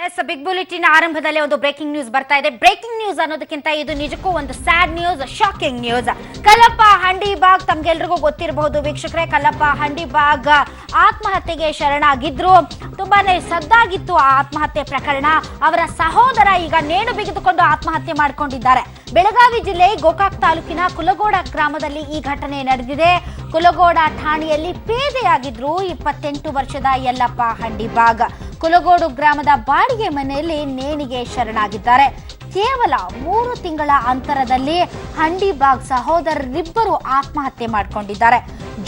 S big bulletin ಆರಂಭದಲ್ಲಿ ಒಂದು breaking news ಬರ್ತಾ ಇದೆ. ಬ್ರೇಕಿಂಗ್ ನ್ಯೂಸ್ ಅನ್ನೋದಕ್ಕಿಂತ ಇದು ನಿಜಕ್ಕೂ ಒಂದು sad news, shocking news. Kallappa Handibag ತಮ್ಗೆಲ್ರಿಗೂ ಗೊತ್ತಿರಬಹುದು ವೀಕ್ಷಕರೇ. ಕಲ್ಲಪ್ಪ ಹಂಡಿಬಾಗ್ ಆತ್ಮಹತ್ಯೆಗೆ ಶರಣಾಗಿದ್ರು. ತುಂಬಾನೇ ಸದ್ದಾಗಿತ್ತು ಆ ಆತ್ಮಹತ್ಯೆ ಪ್ರಕರಣ. ಅವರ ಸಹೋದರ ಈಗ ನೇಣು ಬಿಗಿದುಕೊಂಡು ಆತ್ಮಹತ್ಯೆ ಮಾಡಿಕೊಂಡಿದ್ದಾರೆ. ಬೆಳಗಾವಿ ಜಿಲ್ಲೆ ಗೋಕಾಕ್ ತಾಲೂಕಿನ ಕುಲಗೋಡ ಗ್ರಾಮದಲ್ಲಿ ಈ ಘಟನೆ ನಡೆದಿದೆ. ಕುಲಗೋಡ ಠಾಣೆಯಲ್ಲಿ ಪೇದೆಯಾಗಿದ್ರು 28 ವರ್ಷದ ಯಲ್ಲಪ್ಪ ಹಂಡಿಬಾಗ್. ಕುಲಗೋಡು ಗ್ರಾಮದ ಬಾಡಿಗೆ ಮನೆಯಲ್ಲಿ ನೇಣಿಗೆ ಶರಣಾಗಿದ್ದಾರೆ. ಕೇವಲ 3 ತಿಂಗಳ ಅಂತರದಲ್ಲಿ ಹಂಡಿಬಾಗ್ ಸಹೋದರರಿಬ್ಬರು ಆತ್ಮಹತ್ಯೆ ಮಾಡಿಕೊಂಡಿದ್ದಾರೆ.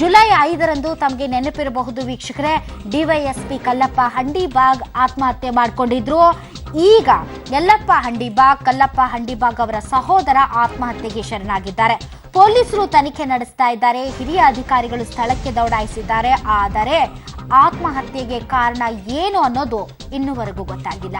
ಜುಲೈ 5ರಂದು ತಮಗೆ ನೆನಪಿರಬಹುದು ವೀಕ್ಷಕರೇ, ಡಿವೈಎಸ್ಪಿ ಕಲ್ಲಪ್ಪ ಹಂಡಿಬಾಗ್ ಆತ್ಮಹತ್ಯೆ ಮಾಡಿಕೊಂಡಿದ್ರು. ಈಗ ಯಲ್ಲಪ್ಪ ಹಂಡಿಬಾಗ್, ಕಲ್ಲಪ್ಪ ಹಂಡಿಬಾಗ್ ಅವರ ಸಹೋದರ ಆತ್ಮಹತ್ಯೆಗೆ ಶರಣಾಗಿದ್ದಾರೆ. ಪೊಲೀಸರು ತನಿಖೆ ನಡೆಸ್ತಾ ಇದ್ದಾರೆ. ಹಿರಿಯ ಅಧಿಕಾರಿಗಳು ಸ್ಥಳಕ್ಕೆ ದೌಡಾಯಿಸಿದ್ದಾರೆ. ಆದರೆ ಆತ್ಮಹತ್ಯೆಗೆ ಕಾರಣ ಏನು ಅನ್ನೋದು ಇನ್ನುವರೆಗೂ ಗೊತ್ತಾಗಿಲ್ಲ.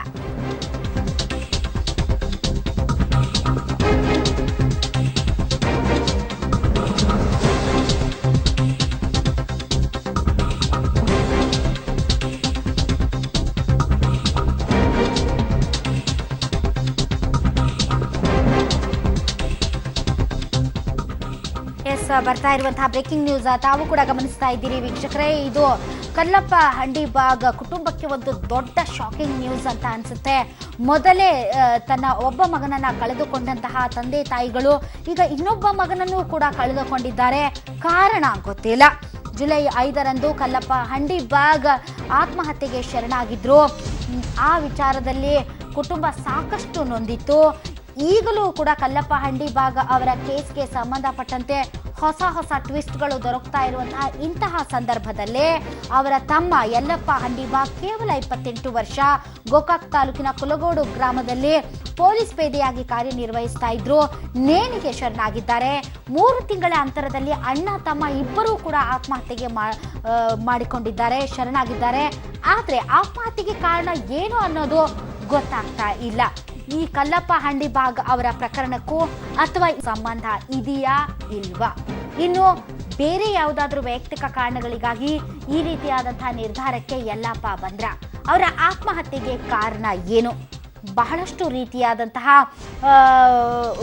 ಬರ್ತಾ ಇರುವಂತಹ ಬ್ರೇಕಿಂಗ್ ನ್ಯೂಸ್ ತಾವು ಕೂಡ ಗಮನಿಸ್ತಾ ಇದ್ದೀರಿ ವೀಕ್ಷಕರೇ. ಇದು ಕಲ್ಲಪ್ಪ ಹಂಡಿಬಾಗ್ ಕುಟುಂಬಕ್ಕೆ ಒಂದು ದೊಡ್ಡ ಶಾಕಿಂಗ್ ನ್ಯೂಸ್ ಅಂತ ಅನ್ಸುತ್ತೆ. ಮೊದಲೇ ತನ್ನ ಒಬ್ಬ ಮಗನನ್ನ ಕಳೆದುಕೊಂಡಂತಹ ತಂದೆ ತಾಯಿಗಳು ಈಗ ಇನ್ನೊಬ್ಬ ಮಗನನ್ನು ಕೂಡ ಕಳೆದುಕೊಂಡಿದ್ದಾರೆ. ಕಾರಣ ಗೊತ್ತಿಲ್ಲ. ಜುಲೈ 5ರಂದು ಕಲ್ಲಪ್ಪ ಹಂಡಿಬಾಗ್ ಆತ್ಮಹತ್ಯೆಗೆ ಶರಣಾಗಿದ್ರು. ಆ ವಿಚಾರದಲ್ಲಿ ಕುಟುಂಬ ಸಾಕಷ್ಟು ನೊಂದಿತ್ತು. ಈಗಲೂ ಕೂಡ ಕಲ್ಲಪ್ಪ ಹಂಡಿಬಾಗ್ ಅವರ ಕೇಸ್ಗೆ ಸಂಬಂಧಪಟ್ಟಂತೆ ಹೊಸ ಟ್ವಿಸ್ಟ್ಗಳು ದೊರಕ್ತಾ ಇರುವಂತಹ ಇಂತಹ ಸಂದರ್ಭದಲ್ಲೇ ಅವರ ತಮ್ಮ ಯಲ್ಲಪ್ಪ ಹಂಡಿಬಾಗ್ ಕೇವಲ 28 ವರ್ಷ, ಗೋಕಾಕ್ ತಾಲೂಕಿನ ಕುಲಗೋಡು ಗ್ರಾಮದಲ್ಲಿ ಪೊಲೀಸ್ ಪೇದೆಯಾಗಿ ಕಾರ್ಯನಿರ್ವಹಿಸ್ತಾ ಇದ್ರು. ನೇಣಿಗೆ ಶರಣಾಗಿದ್ದಾರೆ. 3 ತಿಂಗಳ ಅಂತರದಲ್ಲಿ ಅಣ್ಣ ತಮ್ಮ ಇಬ್ಬರೂ ಕೂಡ ಆತ್ಮಹತ್ಯೆಗೆ ಮಾಡಿಕೊಂಡಿದ್ದಾರೆ, ಶರಣಾಗಿದ್ದಾರೆ. ಆದರೆ ಆತ್ಮಹತ್ಯೆಗೆ ಕಾರಣ ಏನು ಅನ್ನೋದು ಗೊತ್ತಾಗ್ತಾ ಇಲ್ಲ. ಈ ಕಲ್ಲಪ್ಪ ಹಂಡಿಬಾಗ್ ಅವರ ಪ್ರಕರಣಕ್ಕೂ ಅಥವಾ ಸಂಬಂಧ ಇದೆಯಾ ಇಲ್ವಾ? ಇನ್ನು ಬೇರೆ ಯಾವುದಾದ್ರೂ ವೈಯಕ್ತಿಕ ಕಾರಣಗಳಿಗಾಗಿ ಈ ರೀತಿಯಾದಂತಹ ನಿರ್ಧಾರಕ್ಕೆ ಯಲ್ಲಪ್ಪ ಬಂದ್ರ? ಅವರ ಆತ್ಮಹತ್ಯೆಗೆ ಕಾರಣ ಏನು? ಬಹಳಷ್ಟು ರೀತಿಯಾದಂತಹ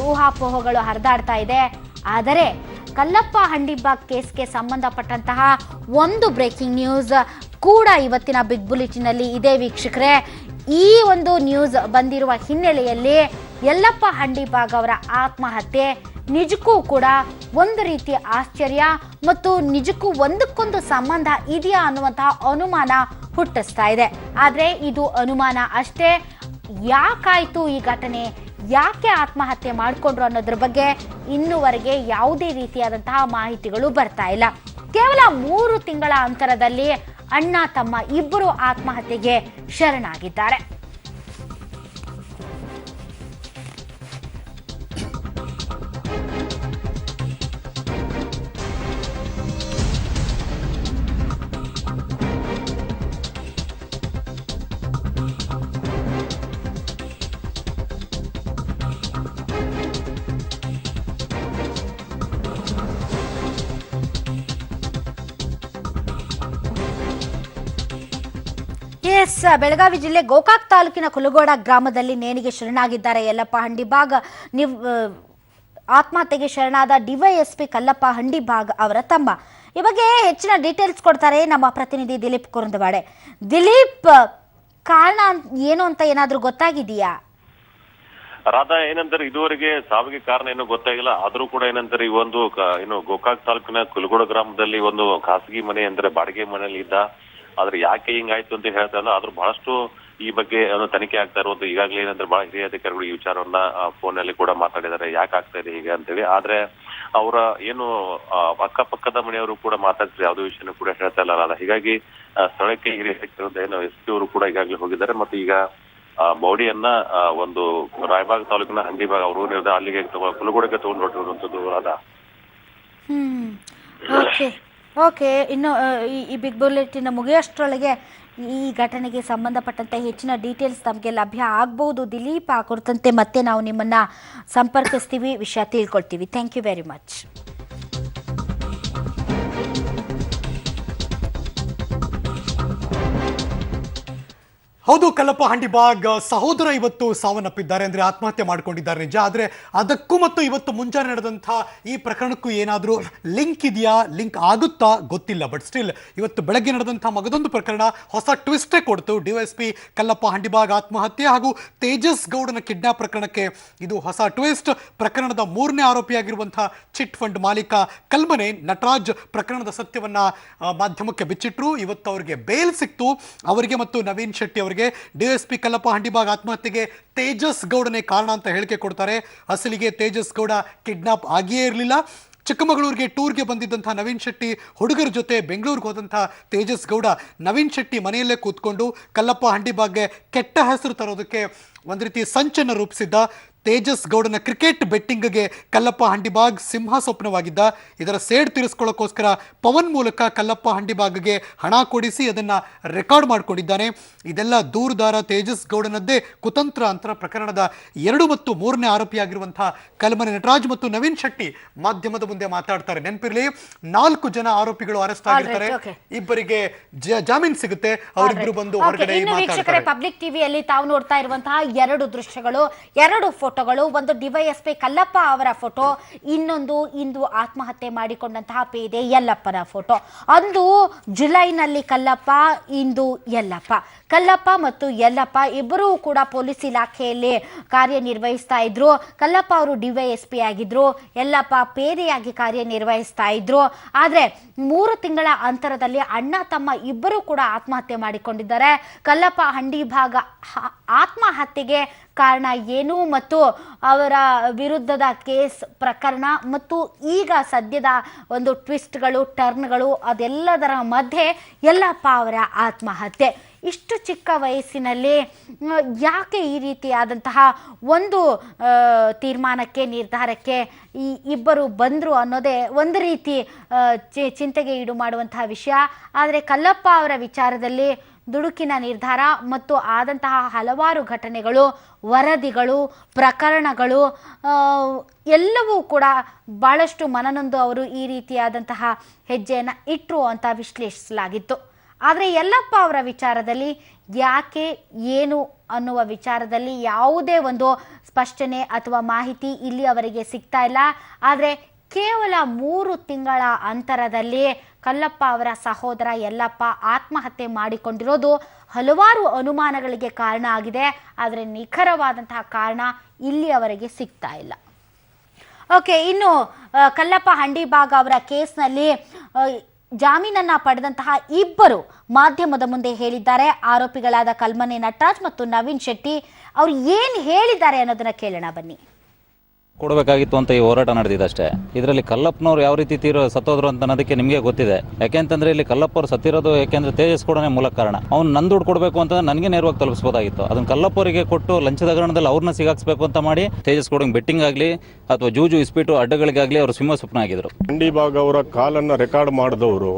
ಊಹಾಪೋಹಗಳು ಹರಿದಾಡ್ತಾ ಇದೆ. ಆದರೆ ಕಲ್ಲಪ್ಪ ಹಂಡಿಬಾಗ್ ಕೇಸ್ಗೆ ಸಂಬಂಧಪಟ್ಟಂತಹ ಒಂದು ಬ್ರೇಕಿಂಗ್ ನ್ಯೂಸ್ ಕೂಡ ಇವತ್ತಿನ ಬಿಗ್ ಬುಲೆಟಿನಲ್ಲಿ ಇದೆ ವೀಕ್ಷಕರೇ. ಈ ಒಂದು ನ್ಯೂಸ್ ಬಂದಿರುವ ಹಿನ್ನೆಲೆಯಲ್ಲಿ ಯಲ್ಲಪ್ಪ ಹಂಡಿಬಾಗ್ ಅವರ ಆತ್ಮಹತ್ಯೆ ನಿಜಕ್ಕೂ ಕೂಡ ಒಂದು ರೀತಿಯ ಆಶ್ಚರ್ಯ ಮತ್ತು ನಿಜಕ್ಕೂ ಒಂದಕ್ಕೊಂದು ಸಂಬಂಧ ಇದೆಯಾ ಅನ್ನುವಂತಹ ಅನುಮಾನ ಹುಟ್ಟಿಸ್ತಾ ಇದೆ. ಆದರೆ ಇದು ಅನುಮಾನ ಅಷ್ಟೇ. ಯಾಕಾಯ್ತು ಈ ಘಟನೆ, ಯಾಕೆ ಆತ್ಮಹತ್ಯೆ ಮಾಡಿಕೊಂಡ್ರು ಅನ್ನೋದ್ರ ಬಗ್ಗೆ ಇನ್ನುವರೆಗೆ ಯಾವುದೇ ರೀತಿಯಾದಂತಹ ಮಾಹಿತಿಗಳು ಬರ್ತಾ ಇಲ್ಲ. ಕೇವಲ 3 ತಿಂಗಳ ಅಂತರದಲ್ಲಿ ಅಣ್ಣ ತಮ್ಮ ಇಬ್ಬರು ಆತ್ಮಹತ್ಯೆಗೆ ಶರಣಾಗಿದ್ದಾರೆ. ಬೆಳಗಾವಿ ಜಿಲ್ಲೆ ಗೋಕಾಕ್ ತಾಲೂಕಿನ ಕುಲಗೋಡ ಗ್ರಾಮದಲ್ಲಿ ನೇಣಿಗೆ ಶರಣಾಗಿದ್ದಾರೆ ಯಲ್ಲಪ್ಪ ಹಂಡಿಬಾಗ್. ಆತ್ಮಹತ್ಯೆಗೆ ಶರಣಾದ ಡಿವೈಎಸ್ಪಿ ಕಲ್ಲಪ್ಪ ಹಂಡಿಬಾಗ್ ಅವರ ತಮ್ಮ. ಈ ಬಗ್ಗೆ ಹೆಚ್ಚಿನ ಡೀಟೇಲ್ಸ್ ಕೊಡ್ತಾರೆ ನಮ್ಮ ಪ್ರತಿನಿಧಿ ದಿಲೀಪ್ ಕುರುಂದವಾಡೆ. ದಿಲೀಪ್, ಕಾರಣ ಏನು ಅಂತ ಏನಾದ್ರೂ ಗೊತ್ತಾಗಿದೆಯಾ? ರಾಧಾ, ಏನಂತಾರೆ ಇದುವರೆಗೆ ಸಾವಿಗೆ ಕಾರಣ ಏನು ಗೊತ್ತಾಗಿಲ್ಲ. ಆದ್ರೂ ಕೂಡ ಏನಂತಾರೆ ಈ ಒಂದು ಗೋಕಾಕ್ ತಾಲೂಕಿನ ಕುಲಗೋಡ ಗ್ರಾಮದಲ್ಲಿ ಒಂದು ಖಾಸಗಿ ಮನೆ ಅಂದ್ರೆ ಬಾಡಿಗೆ ಮನೆಯಲ್ಲಿ ಇದ್ದ. ಆದ್ರೆ ಯಾಕೆ ಹಿಂಗಾಯ್ತು ಅಂತ ಹೇಳ್ತಾರಲ್ಲ, ಆದ್ರೂ ಬಹಳಷ್ಟು ಈ ಬಗ್ಗೆ ತನಿಖೆ ಆಗ್ತಾ ಇರುವಂತ ಈಗಾಗಲೇ ಏನಂದ್ರೆ ಬಹಳ ಹಿರಿಯ ಅಧಿಕಾರಿಗಳು ಈ ವಿಚಾರವನ್ನ ಫೋನ್ ನಲ್ಲಿ ಕೂಡ ಮಾತಾಡಿದ್ದಾರೆ, ಯಾಕೆ ಆಗ್ತಾ ಇದೆ ಹೀಗೆ ಅಂತೇಳಿ. ಆದ್ರೆ ಅವರ ಏನು ಅಕ್ಕಪಕ್ಕದ ಮನೆಯವರು ಕೂಡ ಮಾತಾಡಿದ್ರೆ ಯಾವುದೇ ವಿಷಯನೂ ಕೂಡ ಹೇಳ್ತಾ ಇಲ್ಲ. ಹೀಗಾಗಿ ಸ್ಥಳಕ್ಕೆ ಹಿರಿಯ ಏನು SP ಅವರು ಕೂಡ ಈಗಾಗಲೇ ಹೋಗಿದ್ದಾರೆ. ಮತ್ತು ಈಗ ಬಾಡಿಯನ್ನ ಒಂದು ರಾಯಬಾಗ್ ತಾಲೂಕಿನ ಹಂಡಿಬಾಗ್ ಅವರು ಅಲ್ಲಿಗೆ ಕುಲಗೋಡಕ್ಕೆ ತಗೊಂಡು ಹೊರಟಿರುವಂತದ್ದು. ರಾಧಾ, ಓಕೆ, ಇನ್ನು ಈ ಬಿಗ್ ಬುಲೆಟಿನ್ ಮುಗಿಯೋಷ್ಟರೊಳಗೆ ಈ ಘಟನೆಗೆ ಸಂಬಂಧಪಟ್ಟಂತೆ ಹೆಚ್ಚಿನ ಡೀಟೇಲ್ಸ್ ತಮಗೆ ಲಭ್ಯ ಆಗ್ಬಹುದು ದಿಲೀಪ್. ಆ ಕುರಿತಂತೆ ಮತ್ತೆ ನಾವು ನಿಮ್ಮನ್ನ ಸಂಪರ್ಕಿಸ್ತೀವಿ, ವಿಷಯ ತಿಳ್ಕೊಳ್ತೀವಿ. Thank you very much. ಹೌದು, ಕಲ್ಲಪ್ಪ ಹಂಡಿಬಾಗ್ ಸಹೋದರ ಇವತ್ತು ಸಾವನ್ನಪ್ಪಿದ್ದಾರೆ, ಅಂದ್ರೆ ಆತ್ಮಹತ್ಯೆ ಮಾಡ್ಕೊಂಡಿದ್ದಾರೆ ನಿಜ. ಆದ್ರೆ ಅದಕ್ಕೂ ಮತ್ತು ಇವತ್ತು ಮುಂಜಾನೆ ನಡೆದಂತಹ ಈ ಪ್ರಕರಣಕ್ಕೂ ಏನಾದರೂ ಲಿಂಕ್ ಇದೆಯಾ, ಲಿಂಕ್ ಆಗುತ್ತಾ ಗೊತ್ತಿಲ್ಲ. ಬಟ್ ಸ್ಟಿಲ್ ಇವತ್ತು ಬೆಳಗ್ಗೆ ನಡೆದಂತಹ ಮಗದೊಂದು ಪ್ರಕರಣ ಹೊಸ ಟ್ವಿಸ್ಟೇ ಕೊಡ್ತು. ಡಿವೈಎಸ್ಪಿ ಕಲ್ಲಪ್ಪ ಹಂಡಿಬಾಗ್ ಆತ್ಮಹತ್ಯೆ ಹಾಗೂ ತೇಜಸ್ ಗೌಡನ ಕಿಡ್ನಾಪ್ ಪ್ರಕರಣಕ್ಕೆ ಇದು ಹೊಸ ಟ್ವಿಸ್ಟ್. ಪ್ರಕರಣದ 3ನೇ ಆರೋಪಿಯಾಗಿರುವಂತಹ ಚಿಟ್ ಫಂಡ್ ಮಾಲೀಕ ಕಲ್ಮನೆ ನಟರಾಜ್ ಪ್ರಕರಣದ ಸತ್ಯವನ್ನ ಮಾಧ್ಯಮಕ್ಕೆ ಬಿಚ್ಚಿಟ್ರು. ಇವತ್ತು ಅವರಿಗೆ ಬೇಲ್ ಸಿಕ್ತು. ಅವರಿಗೆ ಮತ್ತು ನವೀನ್ ಶೆಟ್ಟಿ ಅವರಿಗೆ ಡಿಎಸ್ಪಿ ಕಲ್ಲಪ್ಪ ಹಂಡಿಬಾಗ್ ಆತ್ಮಹತ್ಯೆಗೆ ತೇಜಸ್ ಗೌಡನೇ ಕಾರಣ ಅಂತ ಹೇಳಿಕೆ ಕೊಡ್ತಾರೆ. ಅಸಲಿಗೆ ತೇಜಸ್ ಗೌಡ ಕಿಡ್ನಾಪ್ ಆಗಿಯೇ ಇರಲಿಲ್ಲ. ಚಿಕ್ಕಮಗಳೂರಿಗೆ ಟೂರ್ಗೆ ಬಂದಿದ್ದಂಥ ನವೀನ್ ಶೆಟ್ಟಿ ಹುಡುಗರ ಜೊತೆ ಬೆಂಗಳೂರಿಗೆ ಹೋದಂಥ ತೇಜಸ್ ಗೌಡ ನವೀನ್ ಶೆಟ್ಟಿ ಮನೆಯಲ್ಲೇ ಕೂತ್ಕೊಂಡು ಕಲ್ಲಪ್ಪ ಹಂಡಿಬಾಗ್ಗೆ ಕೆಟ್ಟ ಹೆಸರು ತರೋದಕ್ಕೆ ಒಂದು ರೀತಿ ಸಂಚನ್ನು ರೂಪಿಸಿದ್ದ. ತೇಜಸ್ ಗೌಡನ ಕ್ರಿಕೆಟ್ ಬೆಟ್ಟಿಂಗ್ಗೆ ಕಲ್ಲಪ್ಪ ಹಂಡಿಬಾಗ್ ಸಿಂಹ ಸ್ವಪ್ನವಾಗಿದ್ದ. ಇದರ ಸೇಡ್ ತೀರಿಸ್ಕೊಳ್ಳೋಕ್ಕೋಸ್ಕರ ಪವನ್ ಮೂಲಕ ಕಲ್ಲಪ್ಪ ಹಂಡಿಬಾಗ್ಗೆ ಹಣ ಕೊಡಿಸಿ ಅದನ್ನು ರೆಕಾರ್ಡ್ ಮಾಡಿಕೊಂಡಿದ್ದಾನೆ. ಇದೆಲ್ಲ ದೂರುದಾರ ತೇಜಸ್ ಗೌಡನದ್ದೇ ಕುತಂತ್ರ ಅಂತ ಪ್ರಕರಣದ 2 ಮತ್ತು 3ನೇ ಆರೋಪಿಯಾಗಿರುವಂತಹ ಕಲ್ಮನೆ ನಟರಾಜ್ ಮತ್ತು ನವೀನ್ ಶೆಟ್ಟಿ ಮಾಧ್ಯಮದ ಮುಂದೆ ಮಾತಾಡ್ತಾರೆ. ನೆನಪಿರಲಿ, 4 ಜನ ಆರೋಪಿಗಳು ಅರೆಸ್ಟ್ ಆಗಿರ್ತಾರೆ. ಇಬ್ಬರಿಗೆ ಜಾಮೀನು ಸಿಗುತ್ತೆ. ಅವರಿಬ್ಬರು ಬಂದು ಹೊರಗಡೆ ಮಾತಾಡ್ತಾರೆ. ಪಬ್ಲಿಕ್ ಟಿವಿಯಲ್ಲಿ ತಾವು ನೋಡ್ತಾ ಇರುವಂತಹ 2 ದೃಶ್ಯಗಳು, 2 ಫೋಟೋಗಳು. ಒಂದು ಡಿವೈಎಸ್ಪಿ ಕಲ್ಲಪ್ಪ ಅವರ ಫೋಟೋ, ಇನ್ನೊಂದು ಇಂದು ಆತ್ಮಹತ್ಯೆ ಮಾಡಿಕೊಂಡಂತಹ ಪೇದೆ ಯಲ್ಲಪ್ಪನ ಫೋಟೋ. ಅಂದು ಜುಲೈನಲ್ಲಿ ಕಲ್ಲಪ್ಪ, ಇಂದು ಯಲ್ಲಪ್ಪ. ಕಲ್ಲಪ್ಪ ಮತ್ತು ಯಲ್ಲಪ್ಪ ಇಬ್ಬರೂ ಕೂಡ ಪೊಲೀಸ್ ಇಲಾಖೆಯಲ್ಲಿ ಕಾರ್ಯನಿರ್ವಹಿಸ್ತಾ ಇದ್ರು. ಕಲ್ಲಪ್ಪ ಅವರು ಡಿವೈಎಸ್ಪಿ ಆಗಿದ್ರು, ಯಲ್ಲಪ್ಪ ಪೇದೆಯಾಗಿ ಕಾರ್ಯನಿರ್ವಹಿಸ್ತಾ ಇದ್ರು. ಆದರೆ 3 ತಿಂಗಳ ಅಂತರದಲ್ಲಿ ಅಣ್ಣ ತಮ್ಮ ಇಬ್ಬರೂ ಕೂಡ ಆತ್ಮಹತ್ಯೆ ಮಾಡಿಕೊಂಡಿದ್ದಾರೆ. ಕಲ್ಲಪ್ಪ ಹಂಡಿಭಾಗ ಆತ್ಮಹತ್ಯೆಗೆ ಕಾರಣ ಏನು ಮತ್ತು ಅವರ ವಿರುದ್ಧದ ಕೇಸ್ ಪ್ರಕರಣ ಮತ್ತು ಈಗ ಸದ್ಯದ ಒಂದು ಟ್ವಿಸ್ಟ್ಗಳು, ಟರ್ನ್ಗಳು, ಅದೆಲ್ಲದರ ಮಧ್ಯೆ ಯಲ್ಲಪ್ಪ ಅವರ ಆತ್ಮಹತ್ಯೆ. ಇಷ್ಟು ಚಿಕ್ಕ ವಯಸ್ಸಿನಲ್ಲಿ ಯಾಕೆ ಈ ರೀತಿಯಾದಂತಹ ಒಂದು ತೀರ್ಮಾನಕ್ಕೆ, ನಿರ್ಧಾರಕ್ಕೆ ಈ ಇಬ್ಬರು ಬಂದರು ಅನ್ನೋದೇ ಒಂದು ರೀತಿ ಚಿಂತೆಗೆ ಈಡು ಮಾಡುವಂತಹ ವಿಷಯ. ಆದರೆ ಕಲ್ಲಪ್ಪ ಅವರ ವಿಚಾರದಲ್ಲಿ ದುಡುಕಿನ ನಿರ್ಧಾರ ಮತ್ತು ಆದಂತಹ ಹಲವಾರು ಘಟನೆಗಳು, ವರದಿಗಳು, ಪ್ರಕರಣಗಳು ಎಲ್ಲವೂ ಕೂಡ ಭಾಳಷ್ಟು ಮನನೊಂದು ಅವರು ಈ ರೀತಿಯಾದಂತಹ ಹೆಜ್ಜೆಯನ್ನು ಇಟ್ಟರು ಅಂತ ವಿಶ್ಲೇಷಿಸಲಾಗಿತ್ತು. ಆದರೆ ಯಲ್ಲಪ್ಪ ಅವರ ವಿಚಾರದಲ್ಲಿ ಯಾಕೆ, ಏನು ಅನ್ನುವ ವಿಚಾರದಲ್ಲಿ ಯಾವುದೇ ಒಂದು ಸ್ಪಷ್ಟನೆ ಅಥವಾ ಮಾಹಿತಿ ಇಲ್ಲಿ ಅವರಿಗೆ ಸಿಗ್ತಾ ಇಲ್ಲ. ಆದರೆ ಕೇವಲ 3 ತಿಂಗಳ ಅಂತರದಲ್ಲಿ ಕಲ್ಲಪ್ಪ ಅವರ ಸಹೋದರ ಯಲ್ಲಪ್ಪ ಆತ್ಮಹತ್ಯೆ ಮಾಡಿಕೊಂಡಿರೋದು ಹಲವಾರು ಅನುಮಾನಗಳಿಗೆ ಕಾರಣ ಆಗಿದೆ. ಆದರೆ ನಿಖರವಾದಂತಹ ಕಾರಣ ಇಲ್ಲಿ ಅವರಿಗೆ ಸಿಗ್ತಾ ಇಲ್ಲ. ಓಕೆ, ಇನ್ನು ಕಲ್ಲಪ್ಪ ಹಂಡಿಭಾಗ್ ಅವರ ಕೇಸ್ನಲ್ಲಿ ಜಾಮೀನನ್ನ ಪಡೆದಂತಹ ಇಬ್ಬರು ಮಾಧ್ಯಮದ ಮುಂದೆ ಹೇಳಿದ್ದಾರೆ. ಆರೋಪಿಗಳಾದ ಕಲ್ಮನೆ ನಟರಾಜ್ ಮತ್ತು ನವೀನ್ ಶೆಟ್ಟಿ ಅವರು ಏನು ಹೇಳಿದ್ದಾರೆ ಅನ್ನೋದನ್ನ ಕೇಳೋಣ ಬನ್ನಿ. ಕೊಡಬೇಕಾಗಿತ್ತು ಅಂತ ಈ ಹೋರಾಟ ನಡೆದಿದೆ ಅಷ್ಟೇ. ಇದರಲ್ಲಿ ಕಲ್ಲಪ್ಪನವ್ರು ಯಾವ ರೀತಿ ಸತ್ತೋದ್ರು ಅಂತ ಅನ್ನೋದಕ್ಕೆ ನಿಮಗೆ ಗೊತ್ತಿದೆ. ಯಾಕೆಂತಂದ್ರೆ ಇಲ್ಲಿ ಕಲ್ಲಪ್ಪವ್ರು ಸತ್ತಿರೋದು ಯಾಕೆಂದ್ರೆ ತೇಜಸ್ ಕೂಡ ಮೂಲ ಕಾರಣ. ಅವ್ನು ನನ್ನ ದುಡ್ಡು ಕೊಡಬೇಕು ಅಂತಂದ್ರೆ ನನಗೆ ನೇರವಾಗಿ ತಲುಪಿಸಬಹುದಾಗಿತ್ತು. ಅದನ್ನ ಕಲ್ಲಪ್ಪವರಿಗೆ ಕೊಟ್ಟು ಲಂಚದ ಹಗರಣದಲ್ಲಿ ಅವ್ರನ್ನ ಸಿಗಾಕ್ಸ್ಬೇಕು ಅಂತ ಮಾಡಿ ತೇಜಸ್ ಕೂಡ ಬೆಟ್ಟಿಂಗ್ ಆಗಲಿ ಅಥವಾ ಜೂಜು ಇಸ್ಪೀಟು ಅಡ್ಡಗಳಿಗಾಗಲಿ ಅವರು ಸಿಂಹ ಸ್ವಪ್ನ ಆಗಿದ್ರು. ಹಂಡಿಭಾಗ್ ಅವರ ಕಾಲನ್ನ ರೆಕಾರ್ಡ್ ಮಾಡಿದವರು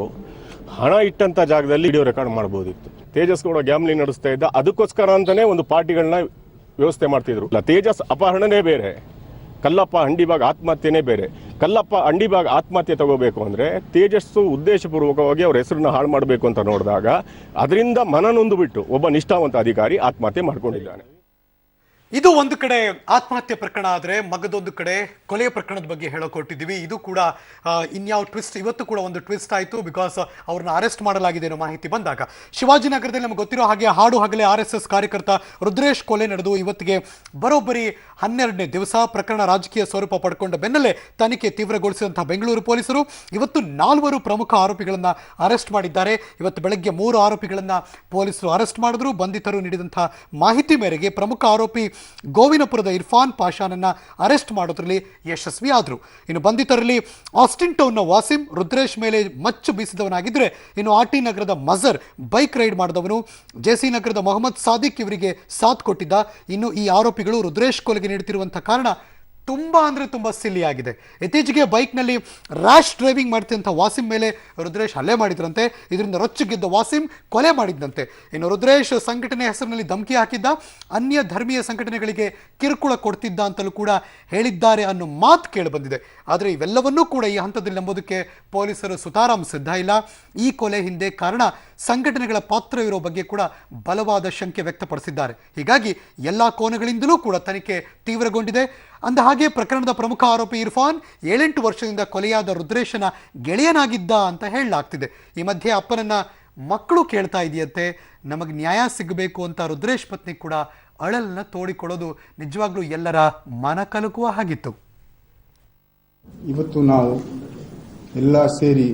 ಹಣ ಇಟ್ಟಂತ ಜಾಗದಲ್ಲಿ ವಿಡಿಯೋ ರೆಕಾರ್ಡ್ ಮಾಡಬಹುದಿತ್ತು. ತೇಜಸ್ ಕೂಡ ಗ್ಯಾಮ್ಲಿಂಗ್ ನಡೆಸ್ತಾ ಇದ್ದ, ಅದಕ್ಕೋಸ್ಕರ ಅಂತಾನೆ ಒಂದು ಪಾರ್ಟಿಗಳನ್ನ ವ್ಯವಸ್ಥೆ ಮಾಡ್ತಿದ್ರು. ತೇಜಸ್ ಅಪಹರಣನೇ ಬೇರೆ, ಕಲ್ಲಪ್ಪ ಹಂಡಿಭಾಗ್ ಆತ್ಮಹತ್ಯೆನೇ ಬೇರೆ. ಕಲ್ಲಪ್ಪ ಹಂಡಿಭಾಗ್ ಆತ್ಮಹತ್ಯೆ ತಗೋಬೇಕು ಅಂದ್ರೆ ತೇಜಸ್ಸು ಉದ್ದೇಶಪೂರ್ವಕವಾಗಿ ಅವ್ರ ಹೆಸರನ್ನ ಹಾಳು ಮಾಡಬೇಕು ಅಂತ ನೋಡಿದಾಗ ಅದರಿಂದ ಮನನೊಂದು ಬಿಟ್ಟು ಒಬ್ಬ ನಿಷ್ಠಾವಂತ ಅಧಿಕಾರಿ ಆತ್ಮಹತ್ಯೆ ಮಾಡ್ಕೊಂಡಿದ್ದಾನೆ. ಇದು ಒಂದು ಕಡೆ ಆತ್ಮಹತ್ಯೆ ಪ್ರಕರಣ ಆದರೆ ಮಗದೊಂದು ಕಡೆ ಕೊಲೆಯ ಪ್ರಕರಣದ ಬಗ್ಗೆ ಹೇಳೋಕೊಟ್ಟಿದ್ದೀವಿ. ಇದು ಕೂಡ ಇನ್ಯಾವ ಟ್ವಿಸ್ಟ್, ಇವತ್ತು ಕೂಡ ಒಂದು ಟ್ವಿಸ್ಟ್ ಆಯಿತು. ಬಿಕಾಸ್ ಅವ್ರನ್ನ ಅರೆಸ್ಟ್ ಮಾಡಲಾಗಿದೆ ಅನ್ನೋ ಮಾಹಿತಿ ಬಂದಾಗ ಶಿವಾಜಿನಗರದಲ್ಲಿ ನಮಗೆ ಗೊತ್ತಿರೋ ಹಾಗೆ ಹಾಡು ಹಗಲೇ RSS ಕಾರ್ಯಕರ್ತ ರುದ್ರೇಶ್ ಕೊಲೆ ನಡೆದು ಇವತ್ತಿಗೆ ಬರೋಬ್ಬರಿ 12ನೇ ದಿವಸ. ಪ್ರಕರಣ ರಾಜಕೀಯ ಸ್ವರೂಪ ಪಡ್ಕೊಂಡ ಬೆನ್ನಲ್ಲೇ ತನಿಖೆ ತೀವ್ರಗೊಳಿಸಿದಂತಹ ಬೆಂಗಳೂರು ಪೊಲೀಸರು ಇವತ್ತು 4 ಪ್ರಮುಖ ಆರೋಪಿಗಳನ್ನು ಅರೆಸ್ಟ್ ಮಾಡಿದ್ದಾರೆ. ಇವತ್ತು ಬೆಳಗ್ಗೆ 3 ಆರೋಪಿಗಳನ್ನು ಪೊಲೀಸರು ಅರೆಸ್ಟ್ ಮಾಡಿದ್ರು. ಬಂಧಿತರು ನೀಡಿದಂತಹ ಮಾಹಿತಿ ಮೇರೆಗೆ ಪ್ರಮುಖ ಆರೋಪಿ ಗೋವಿನಪುರದ ಇರ್ಫಾನ್ ಪಾಷಾನನ್ನ ಅರೆಸ್ಟ್ ಮಾಡೋದ್ರಲ್ಲಿ ಯಶಸ್ವಿ ಆದರು. ಇನ್ನು ಬಂಧಿತರಲ್ಲಿ ಆಸ್ಟಿನ್ ಟೌನ್ನ ವಾಸಿಂ ರುದ್ರೇಶ್ ಮೇಲೆ ಮಚ್ಚು ಬೀಸಿದವನಾಗಿದ್ದರೆ, ಇನ್ನು RT ನಗರದ ಮಜರ್ ಬೈಕ್ ರೈಡ್ ಮಾಡಿದವನು, JC ನಗರದ ಮೊಹಮ್ಮದ್ ಸಾದಿಕ್ ಇವರಿಗೆ ಸಾಥ್ ಕೊಟ್ಟಿದ್ದ. ಇನ್ನು ಈ ಆರೋಪಿಗಳು ರುದ್ರೇಶ್ ಕೊಲೆಗೆ ನೀಡುತ್ತಿರುವಂತಹ ಕಾರಣ ತುಂಬ ಅಂದರೆ ತುಂಬ ಸಿಲ್ಲಿ ಆಗಿದೆ. ಇತ್ತೀಚೆಗೆ ಬೈಕ್ನಲ್ಲಿ ರ್ಯಾಶ್ ಡ್ರೈವಿಂಗ್ ಮಾಡ್ತಿದ್ದಂಥ ವಾಸಿಂ ಮೇಲೆ ರುದ್ರೇಶ್ ಹಲ್ಲೆ ಮಾಡಿದ್ರಂತೆ. ಇದರಿಂದ ರೊಚ್ಚಿಗೆದ್ದ ವಾಸಿಂ ಕೊಲೆ ಮಾಡಿದ್ದಂತೆ. ಇನ್ನು ರುದ್ರೇಶ್ ಸಂಘಟನೆ ಹೆಸರಿನಲ್ಲಿ ಧಮಕಿ ಹಾಕಿದ್ದ, ಅನ್ಯ ಧರ್ಮೀಯ ಸಂಘಟನೆಗಳಿಗೆ ಕಿರುಕುಳ ಕೊಡ್ತಿದ್ದ ಅಂತಲೂ ಕೂಡ ಹೇಳಿದ್ದಾರೆ ಅನ್ನೋ ಮಾತು ಕೇಳಿಬಂದಿದೆ. ಆದರೆ ಇವೆಲ್ಲವನ್ನೂ ಕೂಡ ಈ ಹಂತದಲ್ಲಿ ನಂಬೋದಕ್ಕೆ ಪೊಲೀಸರು ಸುತಾರಾಮ್ ಸಿದ್ಧ ಇಲ್ಲ. ಈ ಕೊಲೆ ಹಿಂದೆ ಕಾರಣ ಸಂಘಟನೆಗಳ ಪಾತ್ರವಿರೋ ಬಗ್ಗೆ ಕೂಡ ಬಲವಾದ ಶಂಕೆ ವ್ಯಕ್ತಪಡಿಸಿದ್ದಾರೆ. ಹೀಗಾಗಿ ಎಲ್ಲ ಕೋನಗಳಿಂದಲೂ ಕೂಡ ತನಿಖೆ ತೀವ್ರಗೊಂಡಿದೆ. ಅಂದ ಹಾಗೆ ಪ್ರಕರಣದ ಪ್ರಮುಖ ಆರೋಪಿ ಇರ್ಫಾನ್ 7-8 ವರ್ಷದಿಂದ ಕೊಲೆಯಾದ ರುದ್ರೇಶನ ಗೆಳೆಯನಾಗಿದ್ದ ಅಂತ ಹೇಳಲಾಗ್ತಿದೆ. ಈ ಮಧ್ಯೆ ಅಪ್ಪನನ್ನ ಮಕ್ಕಳು ಕೇಳ್ತಾ ಇದೆಯಂತೆ, ನಮಗೆ ನ್ಯಾಯ ಸಿಗಬೇಕು ಅಂತ ರುದ್ರೇಶ್ ಪತ್ನಿ ಕೂಡ ಅಳಲನ್ನ ತೋಡಿಕೊಳ್ಳೋದು ನಿಜವಾಗ್ಲೂ ಎಲ್ಲರ ಮನ ಕಲಕುವ ಹಾಗಿತ್ತು. ಇವತ್ತು ನಾವು ಎಲ್ಲ ಸೇರಿ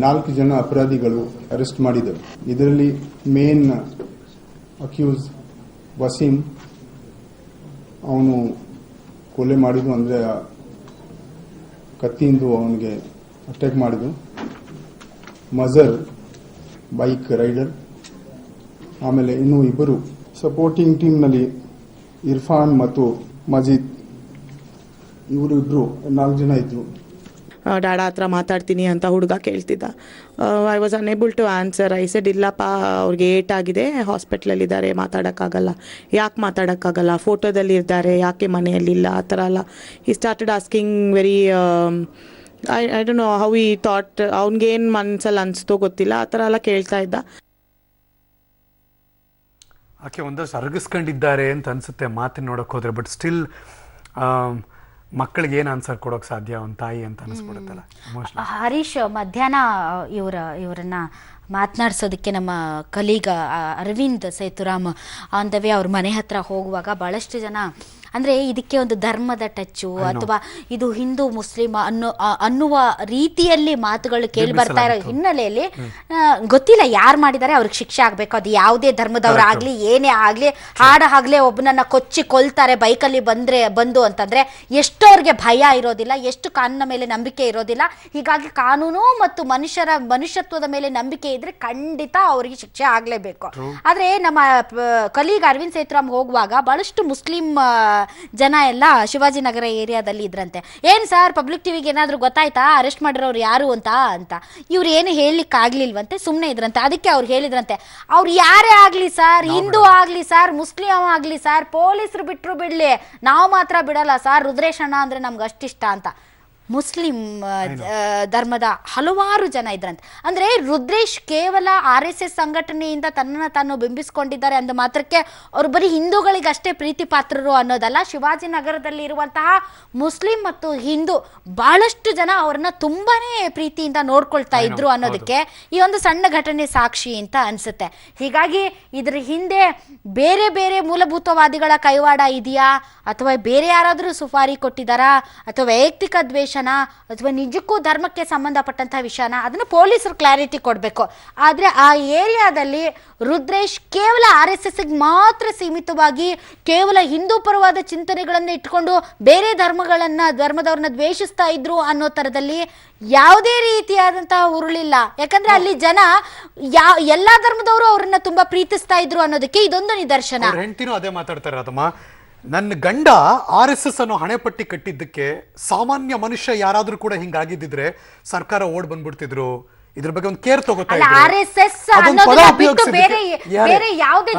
4 ಜನ ಅಪರಾಧಿಗಳು ಅರೆಸ್ಟ್ ಮಾಡಿದೆವು. ಇದರಲ್ಲಿ ಮೇನ್ ಅಕ್ಯೂಸ್ ವಸೀಂ, ಅವನು ಕೊಲೆ ಮಾಡಿದ್ದು ಅಂದರೆ ಕತ್ತಿಯಿಂದ ಅವನಿಗೆ ಅಟ್ಯಾಕ್ ಮಾಡಿದ್ದು. ಮಜರ್ ಬೈಕ್ ರೈಡರ್, ಆಮೇಲೆ ಇನ್ನೂ ಇಬ್ಬರು ಸಪೋರ್ಟಿಂಗ್ ಟೀಮ್ನಲ್ಲಿ ಇರ್ಫಾನ್ ಮತ್ತು ಮಜೀದ್, ಇವರು ಇಬ್ಬರು 4 ಜನ ಇದ್ರು. ಡ್ಯಾಡ ಹತ್ರ ಮಾತಾಡ್ತೀನಿ ಅಂತ ಹುಡುಗ ಕೇಳ್ತಿದ್ದ. I was unable to answer. I said ಇಲ್ಲಪ್ಪ, ಅವ್ರಿಗೆ ಏಟಾಗಿದೆ, ಹಾಸ್ಪಿಟ್ಲಲ್ಲಿದ್ದಾರೆ, ಮಾತಾಡೋಕ್ಕಾಗಲ್ಲ. ಯಾಕೆ ಮಾತಾಡೋಕ್ಕಾಗಲ್ಲ? ಫೋಟೋದಲ್ಲಿ ಇದ್ದಾರೆ, ಯಾಕೆ ಮನೆಯಲ್ಲಿಲ್ಲ? ಆ ಥರ ಎಲ್ಲ ಈ started asking very I don't know how ಈ ಥಾಟ್, ಅವ್ನಿಗೇನು ಮನಸ್ಸಲ್ಲಿ ಅನಿಸ್ತೋ ಗೊತ್ತಿಲ್ಲ, ಆ ಥರ ಎಲ್ಲ ಕೇಳ್ತಾ ಇದ್ದ. ಆಕೆ ಒಂದಷ್ಟು ಅರಗಿಸ್ಕೊಂಡಿದ್ದಾರೆ ಅಂತ ಅನಿಸುತ್ತೆ ಮಾತಿನ ನೋಡೋಕೆ ಹೋದರೆ. ಬಟ್ ಸ್ಟಿಲ್ ಮಕ್ಕಳಿಗೆ ಏನು ಆನ್ಸರ್ ಕೊಡೋಕೆ ಸಾಧ್ಯ ಒಂದು ತಾಯಿ ಅಂತ ಅನಿಸ್ಬಿಡುತ್ತಲ್ಲ. ಹರೀಶ್, ಮಧ್ಯಾಹ್ನ ಇವರನ್ನ ಮಾತನಾಡಿಸೋದಕ್ಕೆ ನಮ್ಮ colleague Arvind Sethuram on the way ಅವ್ರ ಮನೆ ಹತ್ರ ಹೋಗುವಾಗ ಭಾಳಷ್ಟು ಜನ ಅಂದರೆ ಇದಕ್ಕೆ ಒಂದು ಧರ್ಮದ ಟಚ್ಚು ಅಥವಾ ಇದು ಹಿಂದೂ ಮುಸ್ಲಿಂ ಅನ್ನುವ ರೀತಿಯಲ್ಲಿ ಮಾತುಗಳು ಕೇಳಿ ಬರ್ತಾ ಇರೋ ಹಿನ್ನೆಲೆಯಲ್ಲಿ ಗೊತ್ತಿಲ್ಲ ಯಾರು ಮಾಡಿದ್ದಾರೆ, ಅವ್ರಿಗೆ ಶಿಕ್ಷೆ ಆಗಬೇಕು. ಅದು ಯಾವುದೇ ಧರ್ಮದವರಾಗಲಿ ಏನೇ ಆಗಲಿ, ಹಾಡಾಗಲೇ ಒಬ್ಬನನ್ನ ಕೊಚ್ಚಿ ಕೊಲ್ತಾರೆ ಬೈಕಲ್ಲಿ ಬಂದು ಅಂತಂದರೆ ಎಷ್ಟು ಅವ್ರಿಗೆ ಭಯ ಇರೋದಿಲ್ಲ, ಎಷ್ಟು ಕಾನೂನಿನ ಮೇಲೆ ನಂಬಿಕೆ ಇರೋದಿಲ್ಲ. ಹೀಗಾಗಿ ಕಾನೂನು ಮತ್ತು ಮನುಷ್ಯತ್ವದ ಮೇಲೆ ನಂಬಿಕೆ ಇದ್ರೆ ಖಂಡಿತ ಅವರಿಗೆ ಶಿಕ್ಷೆ ಆಗಲೇಬೇಕು. ಆದರೆ ನಮ್ಮ ಕಲೀಗ ಅರವಿಂದ್ ಸೇತುರಾಮ್ ಹೋಗುವಾಗ ಭಾಳಷ್ಟು ಮುಸ್ಲಿಂ ಜನ ಎಲ್ಲ ಶಿವಾಜಿನಗರ ಏರಿಯಾದಲ್ಲಿ ಇದ್ರಂತೆ. ಏನು ಸರ್, ಪಬ್ಲಿಕ್ ಟಿವಿಗೆ ಏನಾದರೂ ಗೊತ್ತಾಯ್ತಾ ಅರೆಸ್ಟ್ ಮಾಡಿರೋರು ಯಾರು ಅಂತ ಇವ್ರು ಏನು ಹೇಳಲಿಕ್ಕೆ ಆಗ್ಲಿಲ್ವಂತೆ, ಸುಮ್ಮನೆ ಇದ್ರಂತೆ. ಅದಕ್ಕೆ ಅವ್ರು ಹೇಳಿದ್ರಂತೆ, ಅವ್ರು ಯಾರೇ ಆಗಲಿ ಸರ್, ಹಿಂದೂ ಆಗಲಿ ಸರ್, ಮುಸ್ಲಿಂ ಆಗಲಿ ಸರ್, ಪೊಲೀಸರು ಬಿಟ್ಟರು ಬಿಡಲಿ, ನಾವು ಮಾತ್ರ ಬಿಡಲ್ಲ ಸರ್, ರುದ್ರೇಶ್ ಅಣ್ಣ ಅಂದರೆ ನಮ್ಗೆ ಅಷ್ಟಿಷ್ಟ ಅಂತ. ಮುಸ್ಲಿಂ ಧರ್ಮದ ಹಲವಾರು ಜನ ಇದ್ರಂತೆ. ಅಂದರೆ ರುದ್ರೇಶ್ ಕೇವಲ RSS ಸಂಘಟನೆಯಿಂದ ತನ್ನನ್ನು ತಾನು ಬಿಂಬಿಸ್ಕೊಂಡಿದ್ದಾರೆ ಅಂದ ಮಾತ್ರಕ್ಕೆ ಅವರು ಬರೀ ಹಿಂದೂಗಳಿಗಷ್ಟೇ ಪ್ರೀತಿ ಪಾತ್ರರು ಅನ್ನೋದಲ್ಲ. ಶಿವಾಜಿನಗರದಲ್ಲಿ ಇರುವಂತಹ ಮುಸ್ಲಿಂ ಮತ್ತು ಹಿಂದೂ ಬಹಳಷ್ಟು ಜನ ಅವ್ರನ್ನ ತುಂಬಾನೇ ಪ್ರೀತಿಯಿಂದ ನೋಡ್ಕೊಳ್ತಾ ಇದ್ರು ಅನ್ನೋದಕ್ಕೆ ಈ ಒಂದು ಸಣ್ಣ ಘಟನೆ ಸಾಕ್ಷಿ ಅಂತ ಅನ್ಸುತ್ತೆ. ಹೀಗಾಗಿ ಇದ್ರ ಹಿಂದೆ ಬೇರೆ ಬೇರೆ ಮೂಲಭೂತವಾದಿಗಳ ಕೈವಾಡ ಇದೆಯಾ, ಅಥವಾ ಬೇರೆ ಯಾರಾದರೂ ಸುಪಾರಿ ಕೊಟ್ಟಿದ್ದಾರಾ, ಅಥವಾ ವೈಯಕ್ತಿಕ ದ್ವೇಷನ, ಅಥವಾ ನಿಜಕ್ಕೂ ಧರ್ಮಕ್ಕೆ ಸಂಬಂಧಪಟ್ಟಂತಹ ವಿಷಯನ, ಅದನ್ನು ಪೊಲೀಸರು ಕ್ಲಾರಿಟಿ ಕೊಡಬೇಕು. ಆದರೆ ಆ ಏರಿಯಾದಲ್ಲಿ ರುದ್ರೇಶ್ ಕೇವಲ RSSಗೆ ಮಾತ್ರ ಸೀಮಿತವಾಗಿ ಕೇವಲ ಹಿಂದೂ ಪರವಾದ ಚಿಂತನೆಗಳನ್ನು ಇಟ್ಕೊಂಡು ಬೇರೆ ಧರ್ಮದವ್ರನ್ನ ದ್ವೇಷಿಸ್ತಾ ಇದ್ರು ಅನ್ನೋ ಥರದಲ್ಲಿ ಯಾವುದೇ ರೀತಿಯಾದಂತಹ ಹುರುಳಿಲ್ಲ. ಯಾಕಂದ್ರೆ ಅಲ್ಲಿ ಜನ ಎಲ್ಲಾ ಧರ್ಮದವರು ಅವ್ರನ್ನ ತುಂಬಾ ಪ್ರೀತಿಸ್ತಾ ಇದ್ರು ಅನ್ನೋದಕ್ಕೆ ಇದೊಂದು ನಿದರ್ಶನ. ಹೆಂಡತಿನೂ ಅದೇ ಮಾತಾಡ್ತಾರೆ. ಅದಮ್ಮ, ನನ್ನ ಗಂಡ RSS ಅನ್ನೋ ಹಣೆಪಟ್ಟಿ ಕಟ್ಟಿದ್ದಕ್ಕೆ ಸಾಮಾನ್ಯ ಮನುಷ್ಯ ಯಾರಾದ್ರೂ ಕೂಡ ಹಿಂಗಾಗಿದ್ದಿದ್ರೆ ಸರ್ಕಾರ ಓಡ್ ಬಂದ್ಬಿಡ್ತಿದ್ರು. ಇದ್ರ ಬಗ್ಗೆ ಒಂದು ಕೇರ್ ತಗೋತಾ ಇದ್ರು. RSS ಅನ್ನೋದನ್ನ ಬಿಟ್ಟು ಬೇರೆ ಯಾವುದೇ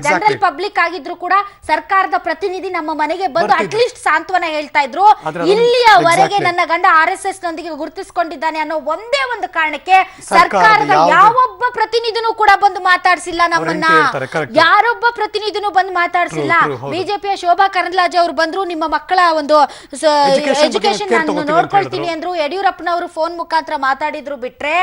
ಜನರಲ್ ಪಬ್ಲಿಕ್ ಆಗಿದ್ರು ಕೂಡ ಸರ್ಕಾರದ ಪ್ರತಿನಿಧಿ ನಮ್ಮ ಮನೆಗೆ ಬಂದು ಅಟ್ಲೀಸ್ಟ್ ಸಾಂತ್ವನ ಹೇಳ್ತಾ ಇದ್ರು. ಇಲ್ಲಿಯವರೆಗೆ ನನ್ನ ಗಂಡ RSS ನೊಂದಿಗೆ ಗುರುತಿಸಿಕೊಂಡಿದ್ದಾನೆ ಅನ್ನೋ ಒಂದೇ ಒಂದು ಕಾರಣಕ್ಕೆ ಸರ್ಕಾರದ ಯಾವೊಬ್ಬ ಪ್ರತಿನಿಧಿನೂ ಕೂಡ ಬಂದು ಮಾತಾಡಿಸಿಲ್ಲ ನಮ್ಮನ್ನ. ಯಾರೊಬ್ಬ ಪ್ರತಿನಿಧಿನೂ ಬಂದು ಮಾತಾಡಿಸಿಲ್ಲ. ಬಿಜೆಪಿಯ ಶೋಭಾ ಕರಂದ್ಲಾಜೆ ಅವರು ಬಂದ್ರು, ನಿಮ್ಮ ಮಕ್ಕಳ ಒಂದು ಎಜುಕೇಶನ್ ನಾನು ನೋಡ್ಕೊಳ್ತೀನಿ ಅಂದ್ರು. ಯಡಿಯೂರಪ್ಪನವರು ಫೋನ್ ಮುಖಾಂತರ ಮಾತಾಡಿದ್ರು ಬಿಟ್ರೆ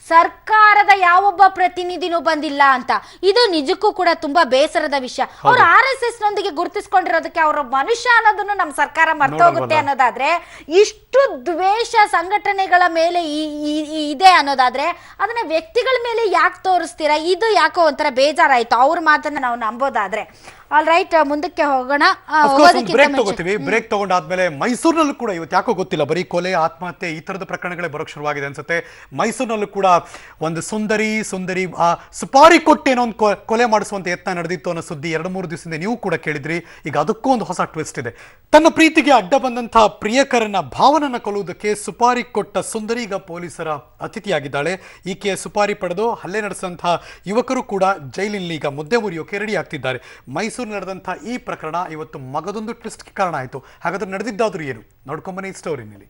ಸರ್ಕಾರದ ಯಾವೊಬ್ಬ ಪ್ರತಿನಿಧಿನೂ ಬಂದಿಲ್ಲ ಅಂತ. ಇದು ನಿಜಕ್ಕೂ ಕೂಡ ತುಂಬಾ ಬೇಸರದ ವಿಷಯ. ಅವ್ರು RSS ನೊಂದಿಗೆ ಗುರುತಿಸ್ಕೊಂಡಿರೋದಕ್ಕೆ ಅವರ ಮನುಷ್ಯ ಅನ್ನೋದನ್ನು ನಮ್ಮ ಸರ್ಕಾರ ಮರ್ತೋಗುತ್ತೆ ಅನ್ನೋದಾದ್ರೆ, ಇಷ್ಟು ದ್ವೇಷ ಸಂಘಟನೆಗಳ ಮೇಲೆ ಇದೆ ಅನ್ನೋದಾದ್ರೆ ಅದನ್ನ ವ್ಯಕ್ತಿಗಳ ಮೇಲೆ ಯಾಕೆ ತೋರಿಸ್ತೀರಾ? ಇದು ಯಾಕೋ ಒಂಥರ ಬೇಜಾರಾಯ್ತು ಅವ್ರ ಮಾತನ್ನ ನಾವು ನಂಬೋದಾದ್ರೆ. ಆಲ್ ರೈಟ್, ಮುಂದಕ್ಕೆ ಹೋಗೋಣ. ಬ್ರೇಕ್ ತಗೊಂಡಾದ್ಮೇಲೆ ಮೈಸೂರಿನಲ್ಲೂ ಕೂಡ ಇವತ್ತು ಯಾಕೋ ಗೊತ್ತಿಲ್ಲ, ಬರೀ ಕೊಲೆ, ಆತ್ಮಹತ್ಯೆ ಈ ತರದ ಪ್ರಕರಣಗಳೇ ಬರೋಕ್ ಶುರುವಾಗಿದೆ ಅನ್ಸುತ್ತೆ. ಮೈಸೂರಿನಲ್ಲೂ ಕೂಡ ಒಂದು ಸುಂದರಿ ಸುಪಾರಿ ಕೊಟ್ಟೇನೋ ಒಂದು ಕೊಲೆ ಮಾಡಿಸುವಂತ ಯತ್ನ ನಡೆದಿತ್ತು ಅನ್ನೋ ಸುದ್ದಿ 2-3 ದಿವಸದಿಂದ ನೀವು ಕೂಡ ಕೇಳಿದ್ರಿ. ಈಗ ಅದಕ್ಕೂ ಒಂದು ಹೊಸ ಟ್ವಿಸ್ಟ್ ಇದೆ. ತನ್ನ ಪ್ರೀತಿಗೆ ಅಡ್ಡ ಬಂದಂತಹ ಪ್ರಿಯಕರನ ಭಾವನನ್ನ ಕೊಲ್ಲುವುದಕ್ಕೆ ಸುಪಾರಿ ಕೊಟ್ಟ ಸುಂದರಿ ಈಗ ಪೊಲೀಸರ ಅತಿಥಿಯಾಗಿದ್ದಾಳೆ. ಈಕೆ ಸುಪಾರಿ ಪಡೆದು ಹಲ್ಲೆ ನಡೆಸಿದಂತಹ ಯುವಕರು ಕೂಡ ಜೈಲಿನಲ್ಲಿ ಈಗ ಮುದ್ದೆ ಮುರಿಯೋಕೆ ರೆಡಿ ಆಗ್ತಿದ್ದಾರೆ. ಮೈಸೂರು ನಡೆದಂತಹ ಈ ಪ್ರಕರಣ ಇವತ್ತು ಮಗದೊಂದು ಟ್ವಿಸ್ಟ್ಗೆ ಕಾರಣ ಆಯಿತು. ಹಾಗಾದ್ರೆ ನಡೆದಿದ್ದಾದ್ರೂ ಏನು ನೋಡ್ಕೊಂಬನ್ನಿ ಈ ಸ್ಟೋರಿನಲ್ಲಿ.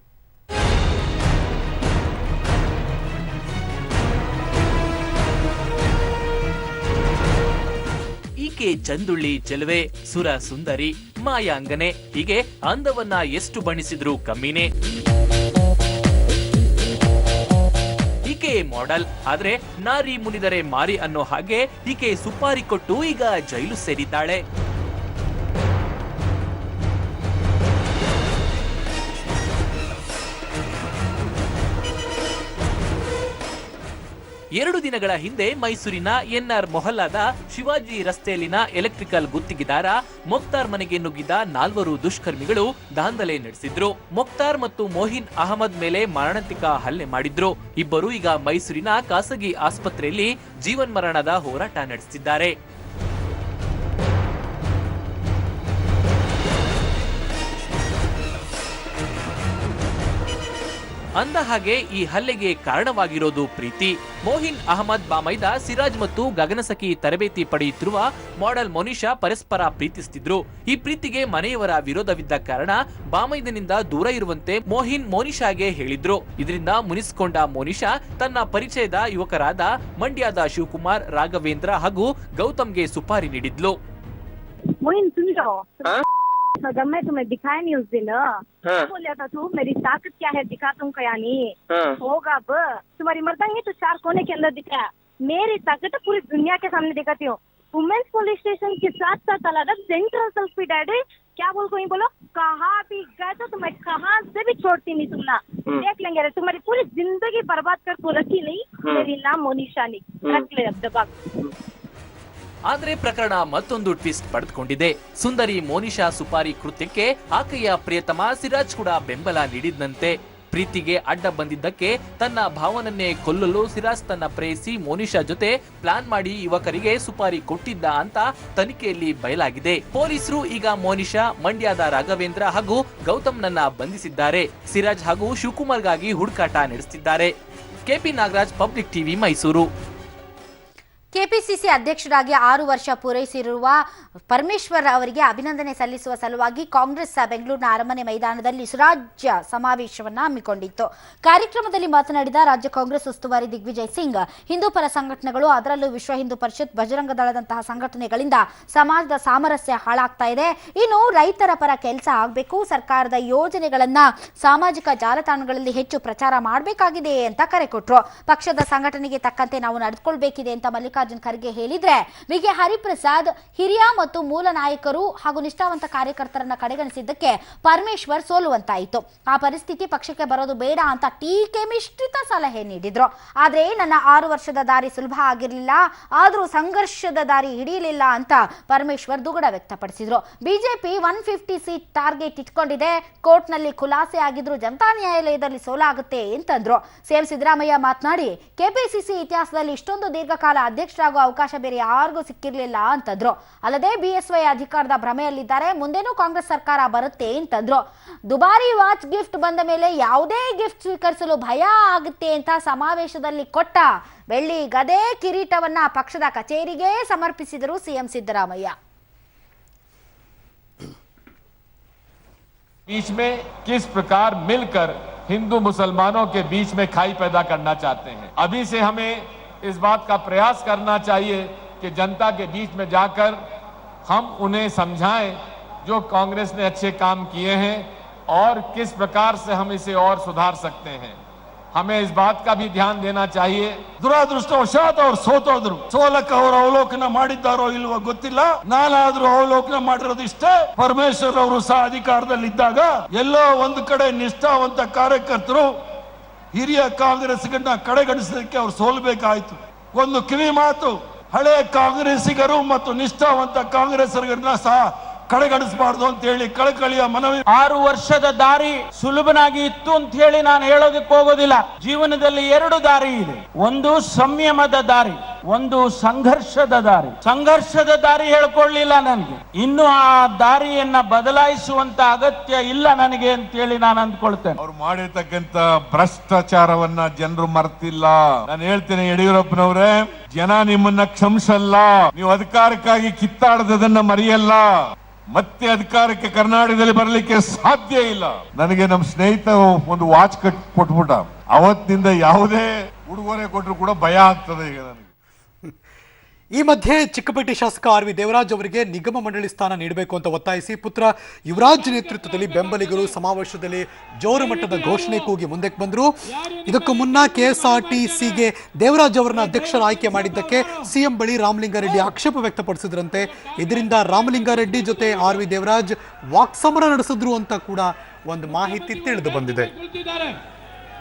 ಈಕೆ ಚಂದುಳ್ಳಿ ಚೆಲುವೆ, ಸುರ ಸುಂದರಿ, ಮಾಯಾಂಗನೆ, ಹೀಗೆ ಅಂದವನ್ನ ಎಷ್ಟು ಬಣ್ಣಿಸಿದ್ರು ಕಮ್ಮಿನೇ. ಈಕೆ ಮಾಡೆಲ್, ಆದ್ರೆ ನಾರಿ ಮುನಿದರೆ ಮಾರಿ ಅನ್ನೋ ಹಾಗೆ ಈಕೆ ಸುಪಾರಿ ಕೊಟ್ಟು ಈಗ ಜೈಲು ಸೇರಿದ್ದಾಳೆ. ಎರಡು ದಿನಗಳ ಹಿಂದೆ ಮೈಸೂರಿನ ಎನ್ಆರ್ ಮೊಹಲ್ಲಾದ ಶಿವಾಜಿ ರಸ್ತೆಯಲ್ಲಿನ ಎಲೆಕ್ಟ್ರಿಕಲ್ ಗುತ್ತಿಗೆದಾರ ಮೊಕ್ತಾರ್ ಮನೆಗೆ ನುಗ್ಗಿದ 4 ದುಷ್ಕರ್ಮಿಗಳು ದಾಂಧಲೆ ನಡೆಸಿದ್ರು. ಮೊಕ್ತಾರ್ ಮತ್ತು ಮೋಹಿನ್ ಅಹಮದ್ ಮೇಲೆ ಮಾರಣಾಂತಿಕ ಹಲ್ಲೆ ಮಾಡಿದ್ರು. ಇಬ್ಬರು ಈಗ ಮೈಸೂರಿನ ಖಾಸಗಿ ಆಸ್ಪತ್ರೆಯಲ್ಲಿ ಜೀವನ್ಮರಣದ ಹೋರಾಟ ನಡೆಸುತ್ತಿದ್ದಾರೆ. ಅಂದ ಹಾಗೆ ಈ ಹಲ್ಲೆಗೆ ಕಾರಣವಾಗಿರೋದು ಪ್ರೀತಿ. ಮೋಹಿನ್ ಅಹಮದ್ ಬಾಮೈದ ಸಿರಾಜ್ ಮತ್ತು ಗಗನಸಖಿ ತರಬೇತಿ ಪಡೆಯುತ್ತಿರುವ ಮಾಡೆಲ್ ಮೋನಿಶಾ ಪರಸ್ಪರ ಪ್ರೀತಿಸುತ್ತಿದ್ರು. ಈ ಪ್ರೀತಿಗೆ ಮನೆಯವರ ವಿರೋಧವಿದ್ದ ಕಾರಣ ಬಾಮೈದನಿಂದ ದೂರ ಇರುವಂತೆ ಮೋಹಿನ್ ಮೋನಿಶಾಗೆ ಹೇಳಿದ್ರು. ಇದರಿಂದ ಮುನಿಸಿಕೊಂಡ ಮೋನಿಶಾ ತನ್ನ ಪರಿಚಯದ ಯುವಕರಾದ ಮಂಡ್ಯದ ಶಿವಕುಮಾರ್, ರಾಘವೇಂದ್ರ ಹಾಗೂ ಗೌತಮ್ಗೆ ಸುಪಾರಿ ನೀಡಿದ್ಲು. जब मैं तुम्हें दिखाया नहीं उस दिन, बोलिया था तू मेरी ताकत क्या है, दिखा तुमको या नहीं होगा। अब तुम्हारी मर्दांगी तो 4 कोने के अंदर दिखाया, मेरी ताकत पूरी दुनिया के सामने दिखाती हूँ। वुमेन्स पुलिस स्टेशन के साथ अलग सेंट्रल सेल्फी डैडी क्या कोई बोलो कहाँ भी गए तो तुम्हें कहाँ से भी छोड़ती नहीं, सुनना देख लेंगे। तुम्हारी पूरी जिंदगी बर्बाद कर को रखी नहीं, मेरी नाम मोनिशा नहीं, रख ले अब दबा। ಆದ್ರೆ ಪ್ರಕರಣ ಮತ್ತೊಂದು ಟ್ವಿಸ್ಟ್ ಪಡೆದುಕೊಂಡಿದೆ. ಸುಂದರಿ ಮೋನಿಶಾ ಸುಪಾರಿ ಕೃತ್ಯಕ್ಕೆ ಆಕೆಯ ಪ್ರಿಯತಮ ಸಿರಾಜ್ ಕೂಡ ಬೆಂಬಲ ನೀಡಿದ್ದಂತೆ. ಪ್ರೀತಿಗೆ ಅಡ್ಡ ಬಂದಿದ್ದಕ್ಕೆ ತನ್ನ ಭಾವನನ್ನೇ ಕೊಲ್ಲಲು ಸಿರಾಜ್ ತನ್ನ ಪ್ರೇಯಸಿ ಮೋನಿಶಾ ಜೊತೆ ಪ್ಲಾನ್ ಮಾಡಿ ಯುವಕರಿಗೆ ಸುಪಾರಿ ಕೊಟ್ಟಿದ್ದ ಅಂತ ತನಿಖೆಯಲ್ಲಿ ಬಯಲಾಗಿದೆ. ಪೊಲೀಸರು ಈಗ ಮೋನಿಶಾ, ಮಂಡ್ಯದ ರಾಘವೇಂದ್ರ ಹಾಗೂ ಗೌತಮ್ನನ್ನ ಬಂಧಿಸಿದ್ದಾರೆ. ಸಿರಾಜ್ ಹಾಗೂ ಶಿವಕುಮಾರ್ಗಾಗಿ ಹುಡುಕಾಟ ನಡೆಸುತ್ತಿದ್ದಾರೆ. KP Nagaraj, public TV, Mysuru. KPCC ಅಧ್ಯಕ್ಷರಾಗಿ 6 ವರ್ಷ ಪೂರೈಸಿರುವ ಪರಮೇಶ್ವರ್ ಅವರಿಗೆ ಅಭಿನಂದನೆ ಸಲ್ಲಿಸುವ ಸಲುವಾಗಿ ಕಾಂಗ್ರೆಸ್ ಬೆಂಗಳೂರಿನ ಅರಮನೆ ಮೈದಾನದಲ್ಲಿ ಸುರಾಜ್ಯ ಸಮಾವೇಶವನ್ನು ಹಮ್ಮಿಕೊಂಡಿತ್ತು. ಕಾರ್ಯಕ್ರಮದಲ್ಲಿ ಮಾತನಾಡಿದ ರಾಜ್ಯ ಕಾಂಗ್ರೆಸ್ ಉಸ್ತುವಾರಿ ದಿಗ್ವಿಜಯ್ ಸಿಂಗ್, ಹಿಂದೂ ಪರ ಸಂಘಟನೆಗಳು, ಅದರಲ್ಲೂ ವಿಶ್ವ ಹಿಂದೂ ಪರಿಷತ್, ಬಜರಂಗ ದಳದಂತಹ ಸಂಘಟನೆಗಳಿಂದ ಸಮಾಜದ ಸಾಮರಸ್ಯ ಹಾಳಾಗ್ತಾ ಇದೆ. ಇನ್ನು ರೈತರ ಪರ ಕೆಲಸ ಆಗಬೇಕು, ಸರ್ಕಾರದ ಯೋಜನೆಗಳನ್ನ ಸಾಮಾಜಿಕ ಜಾಲತಾಣಗಳಲ್ಲಿ ಹೆಚ್ಚು ಪ್ರಚಾರ ಮಾಡಬೇಕಾಗಿದೆ ಅಂತ ಕರೆ ಕೊಟ್ಟರು. ಪಕ್ಷದ ಸಂಘಟನೆಗೆ ತಕ್ಕಂತೆ ನಾವು ನಡೆದುಕೊಳ್ಬೇಕಿದೆ ಅಂತ ಮಲ್ಲಿಕಾರ್ಜುನ್ ಖರ್ಗೆ ಹೇಳಿದ್ರೆ, ವಿಗೆ ಹರಿಪ್ರಸಾದ್ ಹಿರಿಯ ಮತ್ತು ಮೂಲ ನಾಯಕರು ಹಾಗೂ ನಿಷ್ಠಾವಂತ ಕಾರ್ಯಕರ್ತರನ್ನ ಕಡೆಗಣಿಸಿದ್ದಕ್ಕೆ ಪರಮೇಶ್ವರ್ ಸೋಲುವಂತಾಯಿತು. ಆ ಪರಿಸ್ಥಿತಿ ಪಕ್ಷಕ್ಕೆ ಬರೋದು ಬೇಡ ಅಂತ ಟೀಕೆ ಮಿಶ್ರಿತ ಸಲಹೆ ನೀಡಿದ್ರು. ಆದ್ರೆ ನನ್ನ 6 ವರ್ಷದ ದಾರಿ ಸುಲಭ ಆಗಿರಲಿಲ್ಲ, ಆದ್ರೂ ಸಂಘರ್ಷದ ದಾರಿ ಹಿಡಿಯಲಿಲ್ಲ ಅಂತ ಪರಮೇಶ್ವರ್ ದುಗುಡ ವ್ಯಕ್ತಪಡಿಸಿದ್ರು. ಬಿಜೆಪಿ 150 ಸೀಟ್ ಟಾರ್ಗೆಟ್ ಇಟ್ಕೊಂಡಿದೆ, ಕೋರ್ಟ್ನಲ್ಲಿ ಖುಲಾಸೆ ಆಗಿದ್ರು ಜನತಾ ನ್ಯಾಯಾಲಯದಲ್ಲಿ ಸೋಲಾಗುತ್ತೆ ಅಂತಂದ್ರು. ಸಿಎಂ ಸಿದ್ದರಾಮಯ್ಯ ಮಾತನಾಡಿ, ಕೆಪಿಸಿಸಿ ಇತಿಹಾಸದಲ್ಲಿ ಇಷ್ಟೊಂದು ದೀರ್ಘಕಾಲ ಅಧ್ಯಕ್ಷರಾಗುವ ಅವಕಾಶ ಬೇರೆ ಯಾರಿಗೂ ಸಿಕ್ಕಿರ್ಲಿಲ್ಲ ಅಂತಂದ್ರು. ಅಲ್ಲದೆ ಬಿಎಸ್ವೈ ಅಧಿಕಾರದ ಭ್ರಮೆಯಲ್ಲಿದ್ದಾರೆ, ಮುಂದೇನೂ ಕಾಂಗ್ರೆಸ್ ಸರ್ಕಾರ ಬರುತ್ತೆ ಅಂತಂದ್ರು. ದುಬಾರಿ ವಾಚ್ ಗಿಫ್ಟ್ ಬಂದ ಮೇಲೆ ಯಾವುದೇ ಗಿಫ್ಟ್ ಸ್ವೀಕರಿಸಲು ಭಯ ಆಗುತ್ತೆ ಅಂತ ಸಮಾವೇಶದಲ್ಲಿ ಕೊಟ್ಟ ಬೆಳ್ಳಿ ಗದೆ ಕಿರೀಟವನ್ನ ಪಕ್ಷದ ಕಚೇರಿಗೆ ಸಮರ್ಪಿಸಿದರು ಸಿಎಂ ಸಿದ್ದರಾಮಯ್ಯ. बीच में किस प्रकार मिलकर हिंदू मुसलमानों के बीच में खाई पैदा करना चाहते हैं। अभी से हमें इस बात का प्रयास करना चाहिए कि जनता के बीच में जाकर हम उन्हें समझाएं जो कांग्रेस ने अच्छे काम किए हैं और किस प्रकार से हम इसे और सुधार सकते हैं। हमें इस बात का भी ध्यान देना चाहिए. ದುರದೃಷ್ಟವಶಾತ್ ಅವರು ಸೋತೋದ್ರು, ಸೋಲಕ್ಕೆ ಅವರು ಅವಲೋಕನ ಮಾಡಿದ್ದಾರೋ ಇಲ್ವೋ ಗೊತ್ತಿಲ್ಲ. ನಾನಾದ್ರೂ ಅವಲೋಕನ ಮಾಡಿರೋದು ಇಷ್ಟೇ, ಪರಮೇಶ್ವರ್ ಅವರು ಸಹ ಅಧಿಕಾರದಲ್ಲಿದ್ದಾಗ ಎಲ್ಲೋ ಒಂದು ಕಡೆ ನಿಷ್ಠಾವಂತ ಕಾರ್ಯಕರ್ತರು ಹಿರಿಯ ಕಾಂಗ್ರೆಸ್ಗಳನ್ನ ಕಡೆಗಣಿಸೋದಕ್ಕೆ ಅವ್ರು ಸೋಲ್ಬೇಕಾಯ್ತು. ಒಂದು ಕಿವಿ ಮಾತು, ಹಳೆ ಕಾಂಗ್ರೆಸ್ಸಿಗರು ಮತ್ತು ನಿಷ್ಠಾವಂತ ಕಾಂಗ್ರೆಸ್ಸಿಗರನ್ನ ಸಹ ಕಡೆಗಣಿಸಬಾರ್ದು ಅಂತ ಹೇಳಿ ಕಳಕಳಿಯ ಮನವಿ. 6 ವರ್ಷದ ದಾರಿ ಸುಲಭನಾಗಿ ಇತ್ತು ಅಂತ ಹೇಳಿ ನಾನು ಹೇಳೋದಕ್ಕೆ ಹೋಗೋದಿಲ್ಲ. ಜೀವನದಲ್ಲಿ 2 ದಾರಿ ಇದೆ. ಒಂದು ಸಂಯಮದ ದಾರಿ, ಒಂದು ಸಂಘರ್ಷದ ದಾರಿ. ಸಂಘರ್ಷದ ದಾರಿ ಹೇಳ್ಕೊಳ್ಳಿಲ್ಲ ನನಗೆ, ಇನ್ನು ಆ ದಾರಿಯನ್ನ ಬದಲಾಯಿಸುವಂತ ಅಗತ್ಯ ಇಲ್ಲ ನನಗೆ ಅಂತ ಹೇಳಿ ನಾನು ಅಂದ್ಕೊಳ್ತೇನೆ. ಅವ್ರು ಮಾಡಿರ್ತಕ್ಕಂತ ಭ್ರಷ್ಟಾಚಾರವನ್ನ ಜನರು ಮರ್ತಿಲ್ಲ. ನಾನು ಹೇಳ್ತೇನೆ, ಯಡಿಯೂರಪ್ಪನವರೇ, ಜನ ನಿಮ್ಮನ್ನ ಕ್ಷಮಿಸಲ್ಲ. ನೀವು ಅಧಿಕಾರಕ್ಕಾಗಿ ಕಿತ್ತಾಡದನ್ನ ಮರೆಯಲ್ಲ. ಮತ್ತೆ ಅಧಿಕಾರಕ್ಕೆ ಕರ್ನಾಟಕದಲ್ಲಿ ಬರಲಿಕ್ಕೆ ಸಾಧ್ಯ ಇಲ್ಲ. ನನಗೆ ನಮ್ಮ ಸ್ನೇಹಿತ ಒಂದು ವಾಚ್ ಕೊಟ್ಬಿಟ್ಟ. ಅವತ್ತಿನಿಂದ ಯಾವುದೇ ಉಡುಗೊರೆ ಕೊಟ್ಟರು ಕೂಡ ಭಯ ಆಗ್ತದೆ ಈಗ ನನಗೆ. ಈ ಮಧ್ಯೆ ಚಿಕ್ಕಪೇಟೆ ಶಾಸಕ ಆರ್ ವಿ ದೇವರಾಜ್ ಅವರಿಗೆ ನಿಗಮ ಮಂಡಳಿ ಸ್ಥಾನ ನೀಡಬೇಕು ಅಂತ ಒತ್ತಾಯಿಸಿ ಪುತ್ರ ಯುವರಾಜ್ ನೇತೃತ್ವದಲ್ಲಿ ಬೆಂಬಲಿಗರು ಸಮಾವೇಶದಲ್ಲಿ ಜೋರು ಮಟ್ಟದ ಘೋಷಣೆ ಕೂಗಿ ಮುಂದಕ್ಕೆ ಬಂದರು. ಇದಕ್ಕೂ ಮುನ್ನ ಕೆಎಸ್ಆರ್ಟಿಸಿಗೆ ದೇವರಾಜ್ ಅವರನ್ನ ಅಧ್ಯಕ್ಷರ ಆಯ್ಕೆ ಮಾಡಿದ್ದಕ್ಕೆ ಸಿಎಂ ಬಳಿ ರಾಮಲಿಂಗಾರೆಡ್ಡಿ ಆಕ್ಷೇಪ ವ್ಯಕ್ತಪಡಿಸಿದ್ರಂತೆ. ಇದರಿಂದ ರಾಮಲಿಂಗಾರೆಡ್ಡಿ ಜೊತೆ ಆರ್ ವಿ ದೇವರಾಜ್ ವಾಕ್ಸಮರ ನಡೆಸಿದ್ರು ಅಂತ ಕೂಡ ಒಂದು ಮಾಹಿತಿ ತಿಳಿದು ಬಂದಿದೆ.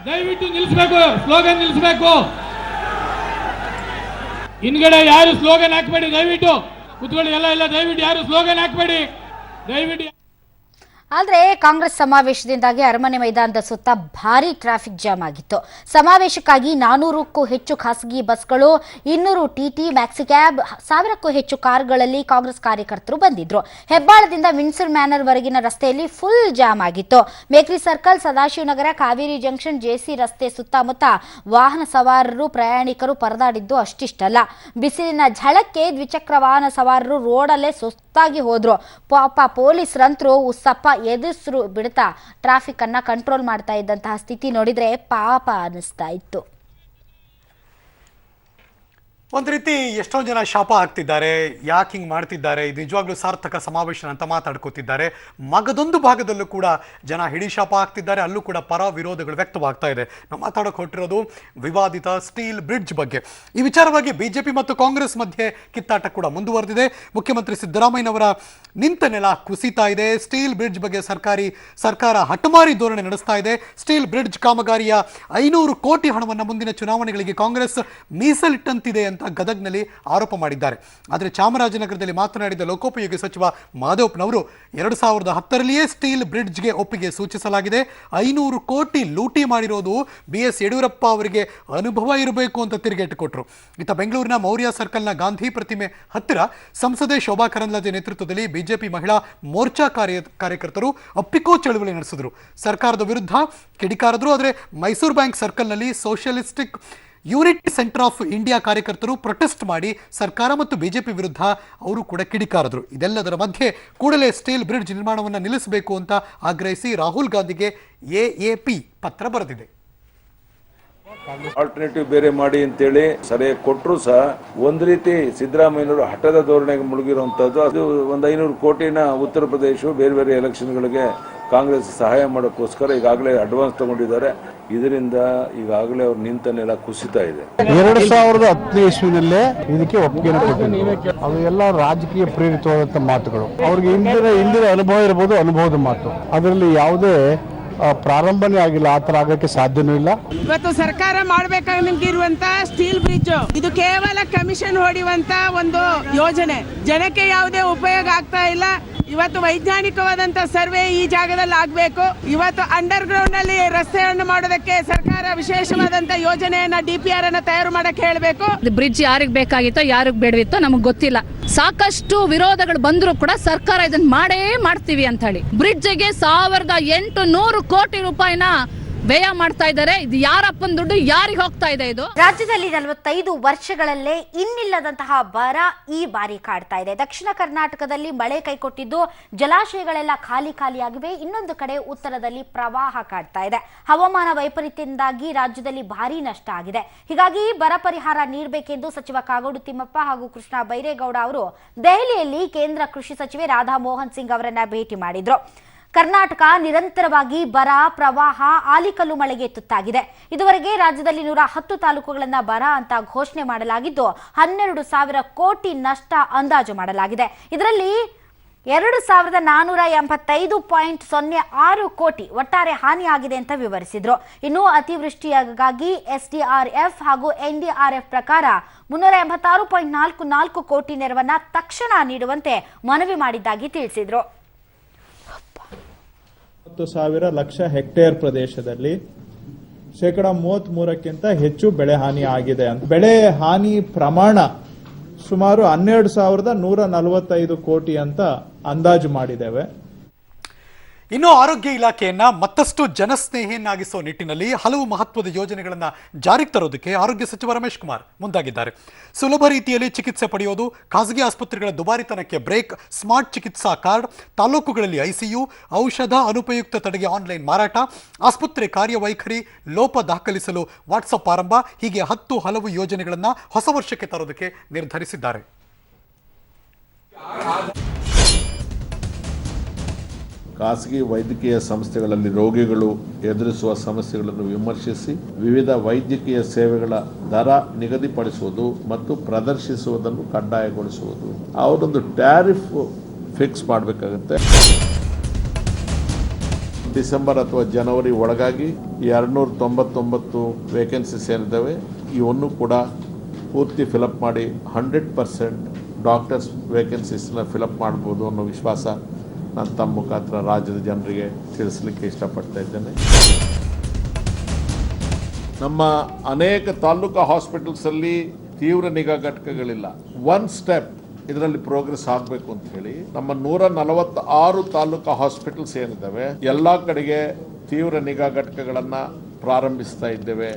ದಯವಿಟ್ಟು ನಿಲ್ಲಿಸಬೇಕು, ಸ್ಲೋಗನ್ ನಿಲ್ಲಿಸಬೇಕು. ಹಿಂದ್ಗಡೆ ಯಾರು ಸ್ಲೋಗನ್ ಹಾಕ್ಬೇಡಿ, ದಯವಿಟ್ಟು ಕುತ್ಕೊಳ್ಳಿ. ಎಲ್ಲ ದಯವಿಟ್ಟು ಯಾರು ಸ್ಲೋಗನ್ ಹಾಕ್ಬೇಡಿ, ದಯವಿಟ್ಟು. ಆದರೆ ಕಾಂಗ್ರೆಸ್ ಸಮಾವೇಶದಿಂದಾಗಿ ಅರಮನೆ ಮೈದಾನದ ಸುತ್ತ ಭಾರೀ ಟ್ರಾಫಿಕ್ ಜಾಮ್ ಆಗಿತ್ತು. ಸಮಾವೇಶಕ್ಕಾಗಿ 400ಕ್ಕೂ ಹೆಚ್ಚು ಖಾಸಗಿ ಬಸ್ಗಳು, 200 ಟಿಟಿ, ಮ್ಯಾಕ್ಸಿಕ್ಯಾಬ್, 1000ಕ್ಕೂ ಹೆಚ್ಚು ಕಾರುಗಳಲ್ಲಿ ಕಾಂಗ್ರೆಸ್ ಕಾರ್ಯಕರ್ತರು ಬಂದಿದ್ರು. ಹೆಬ್ಬಾಳದಿಂದ ವಿನ್ಸರ್ ಮ್ಯಾನರ್ ವರೆಗಿನ ರಸ್ತೆಯಲ್ಲಿ ಫುಲ್ ಜಾಮ್ ಆಗಿತ್ತು. Mekhri circle, Sadashivanagar, Kaveri junction, JC ರಸ್ತೆ ಸುತ್ತಮುತ್ತ ವಾಹನ ಸವಾರರು, ಪ್ರಯಾಣಿಕರು ಪರದಾಡಿದ್ದು ಅಷ್ಟಿಷ್ಟಲ್ಲ. ಬಿಸಿಲಿನ ಝಳಕ್ಕೆ ದ್ವಿಚಕ್ರ ವಾಹನ ಸವಾರರು ರೋಡಲ್ಲೇ ಸುಸ್ತಾಗಿ ಹೋದ್ರು. ಪಾಪ ಪೊಲೀಸರಂತರೂ ಉಸಪ್ಪ ಎದುರಿಸರು ಬಿಡ್ತಾ ಟ್ರಾಫಿಕ್ ಅನ್ನ ಕಂಟ್ರೋಲ್ ಮಾಡ್ತಾ ಇದ್ದಂತಹ ಸ್ಥಿತಿ ನೋಡಿದ್ರೆ ಪಾಪ ಅನಿಸ್ತಾ ಇತ್ತು. ಒಂದು ರೀತಿ ಎಷ್ಟೊಂದು ಜನ ಶಾಪ ಹಾಕ್ತಿದ್ದಾರೆ, ಯಾಕೆ ಹಿಂಗೆ ಮಾಡ್ತಿದ್ದಾರೆ, ಇದು ನಿಜವಾಗ್ಲೂ ಸಾರ್ಥಕ ಸಮಾವೇಶ ಅಂತ ಮಾತಾಡ್ಕೋತಿದ್ದಾರೆ. ಮಗದೊಂದು ಭಾಗದಲ್ಲೂ ಕೂಡ ಜನ ಹಿಡಿ ಶಾಪ ಹಾಕ್ತಿದ್ದಾರೆ, ಅಲ್ಲೂ ಕೂಡ ಪರ ವಿರೋಧಗಳು ವ್ಯಕ್ತವಾಗ್ತಾ ಇದೆ. ನಾವು ಮಾತಾಡೋಕೆ ಹೊರಟಿರೋದು ವಿವಾದಿತ ಸ್ಟೀಲ್ ಬ್ರಿಡ್ಜ್ ಬಗ್ಗೆ. ಈ ವಿಚಾರವಾಗಿ ಬಿಜೆಪಿ ಮತ್ತು ಕಾಂಗ್ರೆಸ್ ಮಧ್ಯೆ ಕಿತ್ತಾಟ ಕೂಡ ಮುಂದುವರೆದಿದೆ. ಮುಖ್ಯಮಂತ್ರಿ ಸಿದ್ದರಾಮಯ್ಯನವರ ನಿಂತ ನೆಲ ಕುಸಿತಾ ಇದೆ. ಸ್ಟೀಲ್ ಬ್ರಿಡ್ಜ್ ಬಗ್ಗೆ ಸರ್ಕಾರ ಹಠಮಾರಿ ಧೋರಣೆ ನಡೆಸ್ತಾ ಇದೆ. ಸ್ಟೀಲ್ ಬ್ರಿಡ್ಜ್ ಕಾಮಗಾರಿಯ 500 ಕೋಟಿ ಹಣವನ್ನು ಮುಂದಿನ ಚುನಾವಣೆಗಳಿಗೆ ಕಾಂಗ್ರೆಸ್ ಮೀಸಲಿಟ್ಟಂತಿದೆ ಅಂತ ಗದಗ್ನಲ್ಲಿ ಆರೋಪ ಮಾಡಿದ್ದಾರೆ. ಆದರೆ ಚಾಮರಾಜನಗರದಲ್ಲಿ ಮಾತನಾಡಿದ ಲೋಕೋಪಯೋಗಿ ಸಚಿವ ಮಾಧವಪ್ಪನವರು 2010ರಲ್ಲಿಯೇ ಸ್ಟೀಲ್ ಬ್ರಿಡ್ಜ್ಗೆ ಒಪ್ಪಿಗೆ ಸೂಚಿಸಲಾಗಿದೆ. 500 ಕೋಟಿ ಲೂಟಿ ಮಾಡಿರೋದು BS ಯಡಿಯೂರಪ್ಪ ಅವರಿಗೆ ಅನುಭವ ಇರಬೇಕು ಅಂತ ತಿರುಗೇಟು ಕೊಟ್ಟರು. ಇತ್ತ ಬೆಂಗಳೂರಿನ ಮೌರ್ಯ ಸರ್ಕಲ್ನ ಗಾಂಧಿ ಪ್ರತಿಮೆ ಹತ್ತಿರ ಸಂಸದೆ ಶೋಭಾ ಕರಂದ್ಲಾಜೆ ನೇತೃತ್ವದಲ್ಲಿ ಬಿಜೆಪಿ ಮಹಿಳಾ ಮೋರ್ಚಾ ಕಾರ್ಯಕರ್ತರು ಅಪ್ಪಿಕೋ ಚಳವಳಿ ನಡೆಸಿದ್ರು. ಸರ್ಕಾರದ ವಿರುದ್ಧ ಕಿಡಿಕಾರದ್ರು. ಆದರೆ ಮೈಸೂರು ಬ್ಯಾಂಕ್ ಸರ್ಕಲ್ನಲ್ಲಿ socialistic unity centre of India ಕಾರ್ಯಕರ್ತರು ಪ್ರೊಟೆಸ್ಟ್ ಮಾಡಿ ಸರ್ಕಾರ ಮತ್ತು ಬಿಜೆಪಿ ವಿರುದ್ಧ ಅವರು ಕೂಡ ಕಿಡಿಕಾರದ್ರು. ಇದೆಲ್ಲದರ ಮಧ್ಯೆ ಕೂಡಲೇ ಸ್ಟೀಲ್ ಬ್ರಿಡ್ಜ್ ನಿರ್ಮಾಣವನ್ನು ನಿಲ್ಲಿಸಬೇಕು ಅಂತ ಆಗ್ರಹಿಸಿ ರಾಹುಲ್ ಗಾಂಧಿಗೆ AAP ಪತ್ರ ಬರೆದಿದೆ. ಆಲ್ಟರ್ನೇಟಿವ್ ಬೇರೆ ಮಾಡಿ ಅಂತೇಳಿ ಸರಿಯಾಗಿ ಕೊಟ್ಟರು ಸಹ ಒಂದು ರೀತಿ ಸಿದ್ದರಾಮಯ್ಯನವರು ಹಠದ ಧೋರಣೆಗೆ ಮುಳುಗಿರುವಂತದ್ದು. ಅದು ಒಂದು 500 ಕೋಟಿನ ಉತ್ತರ ಪ್ರದೇಶ ಬೇರೆ ಬೇರೆ ಎಲೆಕ್ಷನ್ಗಳಿಗೆ ಕಾಂಗ್ರೆಸ್ ಸಹಾಯ ಮಾಡೋಕ್ಕೋಸ್ಕರ ಈಗಾಗಲೇ ಅಡ್ವಾನ್ಸ್ ತಗೊಂಡಿದ್ದಾರೆ. ಇದರಿಂದ ಈಗಾಗಲೇ ಅವ್ರು ನಿಂತ ನೆಲ ಕುಸಿತಾ ಇದೆ. 2010ನೇ ಇಸ್ವಿನಲ್ಲೇ ಇದಕ್ಕೆ ಒಪ್ಪಿಗೆಯನ್ನು ಕೊಟ್ಟಿದ್ದಾರೆ. ಅದು ಎಲ್ಲ ರಾಜಕೀಯ ಪ್ರೇರಿತವಾದಂತ ಮಾತುಗಳು. ಅವ್ರಿಗೆ ಹಿಂದಿನ ಅನುಭವ ಇರಬಹುದು, ಅನುಭವದ ಮಾತು. ಅದರಲ್ಲಿ ಯಾವುದೇ ಪ್ರಾರಂಭನೇ ಆಗಿಲ್ಲ, ಆ ತರ ಆಗಕ್ಕೆ ಸಾಧ್ಯನೂ ಇಲ್ಲ. ಇವತ್ತು ಸರ್ಕಾರ ಮಾಡಬೇಕಾಗಿರುವಂತ ಸ್ಟೀಲ್ ಬ್ರಿಡ್ಜ್ ಇದು ಕೇವಲ ಕಮಿಷನ್ ಹೊಡೆಯುವಂತ ಒಂದು ಯೋಜನೆ, ಜನಕ್ಕೆ ಯಾವುದೇ ಉಪಯೋಗ ಆಗ್ತಾ ಇಲ್ಲ. ಇವತ್ತು ವೈಜ್ಞಾನಿಕವಾದಂತ ಸರ್ವೆ ಈ ಜಾಗದಲ್ಲಿ ಆಗ್ಬೇಕು. ಇವತ್ತು ಅಂಡರ್ ಗ್ರೌಂಡ್ ನಲ್ಲಿ ರಸ್ತೆಯನ್ನು ಮಾಡೋದಕ್ಕೆ ಸರ್ಕಾರ ವಿಶೇಷವಾದಂತ ಯೋಜನೆಯನ್ನ DPR ಅನ್ನ ತಯಾರು ಮಾಡಕ್ಕೆ ಹೇಳಬೇಕು. ಬ್ರಿಡ್ಜ್ ಯಾರಿಗೆ ಬೇಕಾಗಿತ್ತೋ ಯಾರಿಗೆ ಬೇಡವಿತ್ತೋ ನಮಗೆ ಗೊತ್ತಿಲ್ಲ. ಸಾಕಷ್ಟು ವಿರೋಧಗಳು ಬಂದರೂ ಕೂಡ ಸರ್ಕಾರ ಇದನ್ನ ಮಾಡೇ ಮಾಡ್ತೀವಿ ಅಂತ ಹೇಳಿ ಬ್ರಿಡ್ಜ್ಗೆ 1800 ಕೋಟಿ ರೂಪಾಯಿನ ವ್ಯಯ ಮಾಡ್ತಾ ಇದ್ದಾರೆ. ಇದು ಯಾರಪ್ಪನ ದುಡ್ಡು, ಯಾರಿಗೆ ಹೋಗ್ತಾ ಇದೆ? ಇದು ರಾಜ್ಯದಲ್ಲಿ 45 ವರ್ಷಗಳಲ್ಲೇ ಇನ್ನಿಲ್ಲದಂತಹ ಬರ ಈ ಬಾರಿ ಕಾಡ್ತಾ ಇದೆ. ದಕ್ಷಿಣ ಕರ್ನಾಟಕದಲ್ಲಿ ಮಳೆ ಕೈಕೊಟ್ಟಿದ್ದು ಜಲಾಶಯಗಳೆಲ್ಲ ಖಾಲಿಯಾಗಿವೆ. ಇನ್ನೊಂದು ಕಡೆ ಉತ್ತರದಲ್ಲಿ ಪ್ರವಾಹ ಕಾಡ್ತಾ ಇದೆ. ಹವಾಮಾನ ವೈಪರೀತ್ಯದಿಂದಾಗಿ ರಾಜ್ಯದಲ್ಲಿ ಭಾರೀ ನಷ್ಟ ಆಗಿದೆ. ಹೀಗಾಗಿ ಬರ ಪರಿಹಾರ ನೀಡಬೇಕೆಂದು ಸಚಿವ ಕಾಗೋಡು ತಿಮ್ಮಪ್ಪ ಹಾಗೂ ಕೃಷ್ಣ ಬೈರೇಗೌಡ ಅವರು ದೆಹಲಿಯಲ್ಲಿ ಕೇಂದ್ರ ಕೃಷಿ ಸಚಿವೆ ರಾಧಾ ಮೋಹನ್ ಸಿಂಗ್ ಅವರನ್ನ ಭೇಟಿ ಮಾಡಿದ್ರು. ಕರ್ನಾಟಕ ನಿರಂತರವಾಗಿ ಬರ, ಪ್ರವಾಹ, ಆಲಿಕಲ್ಲು ಮಳೆಗೆ ತುತ್ತಾಗಿದೆ. ಇದುವರೆಗೆ ರಾಜ್ಯದಲ್ಲಿ 110 ತಾಲೂಕುಗಳನ್ನ ಬರ ಅಂತ ಘೋಷಣೆ ಮಾಡಲಾಗಿದ್ದು 12,000 ಕೋಟಿ ನಷ್ಟ ಅಂದಾಜು ಮಾಡಲಾಗಿದೆ. ಇದರಲ್ಲಿ 2,485.06 ಕೋಟಿ ಒಟ್ಟಾರೆ ಹಾನಿಯಾಗಿದೆ ಅಂತ ವಿವರಿಸಿದ್ರು. ಇನ್ನು ಅತಿವೃಷ್ಟಿಯಾಗಿ SDRF ಹಾಗೂ NDRF ಪ್ರಕಾರ 386.44 ಕೋಟಿ ನೆರವನ್ನ ತಕ್ಷಣ ನೀಡುವಂತೆ ಮನವಿ ಮಾಡಿದ್ದಾಗಿ ತಿಳಿಸಿದ್ರು. 10,000 ಲಕ್ಷ ಹೆಕ್ಟೇರ್ ಪ್ರದೇಶದಲ್ಲಿ 33%ಕ್ಕಿಂತ ಹೆಚ್ಚು ಬೆಳೆ ಹಾನಿ ಆಗಿದೆ. ಬೆಳೆ ಹಾನಿ ಪ್ರಮಾಣ ಸುಮಾರು 12,145 ಕೋಟಿ ಅಂತ ಅಂದಾಜು ಮಾಡಿದ್ದೇವೆ. ಇನ್ನು ಆರೋಗ್ಯ ಇಲಾಖೆಯನ್ನ ಮತ್ತಷ್ಟು ಜನಸ್ನೇಹಿಯನ್ನಾಗಿಸುವ ನಿಟ್ಟಿನಲ್ಲಿ ಹಲವು ಮಹತ್ವದ ಯೋಜನೆಗಳನ್ನು ಜಾರಿಗೆ ತರೋದಕ್ಕೆ ಆರೋಗ್ಯ ಸಚಿವ ರಮೇಶ್ ಕುಮಾರ್ ಮುಂದಾಗಿದ್ದಾರೆ. ಸುಲಭ ರೀತಿಯಲ್ಲಿ ಚಿಕಿತ್ಸೆ ಪಡೆಯೋದು, ಖಾಸಗಿ ಆಸ್ಪತ್ರೆಗಳ ದುಬಾರಿತನಕ್ಕೆ ಬ್ರೇಕ್, ಸ್ಮಾರ್ಟ್ ಚಿಕಿತ್ಸಾ ಕಾರ್ಡ್, ತಾಲೂಕುಗಳಲ್ಲಿ ICU, ಔಷಧ ಅನುಪಯುಕ್ತ ತಡೆಗೆ ಆನ್ಲೈನ್ ಮಾರಾಟ, ಆಸ್ಪತ್ರೆ ಕಾರ್ಯವೈಖರಿ ಲೋಪ ದಾಖಲಿಸಲು ವಾಟ್ಸಪ್ ಆರಂಭ, ಹೀಗೆ ಹಲವು ಯೋಜನೆಗಳನ್ನು ಹೊಸ ವರ್ಷಕ್ಕೆ ತರೋದಕ್ಕೆ ನಿರ್ಧರಿಸಿದ್ದಾರೆ. ಖಾಸಗಿ ವೈದ್ಯಕೀಯ ಸಂಸ್ಥೆಗಳಲ್ಲಿ ರೋಗಿಗಳು ಎದುರಿಸುವ ಸಮಸ್ಯೆಗಳನ್ನು ವಿಮರ್ಶಿಸಿ ವಿವಿಧ ವೈದ್ಯಕೀಯ ಸೇವೆಗಳ ದರ ನಿಗದಿಪಡಿಸುವುದು ಮತ್ತು ಪ್ರದರ್ಶಿಸುವುದನ್ನು ಕಡ್ಡಾಯಗೊಳಿಸುವುದು. ಅವರೊಂದು ಟ್ಯಾರಿಫ್ ಫಿಕ್ಸ್ ಮಾಡಬೇಕಾಗುತ್ತೆ. ಡಿಸೆಂಬರ್ ಅಥವಾ ಜನವರಿ ಒಳಗಾಗಿ 299 ವೇಕೆನ್ಸೀಸ್ ಏನಿದ್ದಾವೆ ಇವನ್ನು ಕೂಡ ಪೂರ್ತಿ ಫಿಲಪ್ ಮಾಡಿ 100% ಡಾಕ್ಟರ್ಸ್ ವೇಕೆನ್ಸೀಸ್ನ ಫಿಲಪ್ ಮಾಡ್ಬೋದು ಅನ್ನೋ ವಿಶ್ವಾಸ ನಾನು ತಮ್ಮ ಮುಖಾಂತರ ರಾಜ್ಯದ ಜನರಿಗೆ ತಿಳಿಸಲಿಕ್ಕೆ ಇಷ್ಟಪಡ್ತಾ ಇದ್ದೇನೆ. ನಮ್ಮ ಅನೇಕ ತಾಲೂಕು ಹಾಸ್ಪಿಟಲ್ಸಲ್ಲಿ ತೀವ್ರ ನಿಗಾ ಘಟಕಗಳಿಲ್ಲ. ಒನ್ ಸ್ಟೆಪ್ ಇದರಲ್ಲಿ ಪ್ರೋಗ್ರೆಸ್ ಆಗಬೇಕು ಅಂತ ಹೇಳಿ ನಮ್ಮ 146 ತಾಲೂಕು ಹಾಸ್ಪಿಟಲ್ಸ್ ಏನಿದ್ದಾವೆ ಎಲ್ಲ ಕಡೆಗೆ ತೀವ್ರ ನಿಗಾ ಘಟಕಗಳನ್ನು ಪ್ರಾರಂಭಿಸ್ತಾ ಇದ್ದೇವೆ.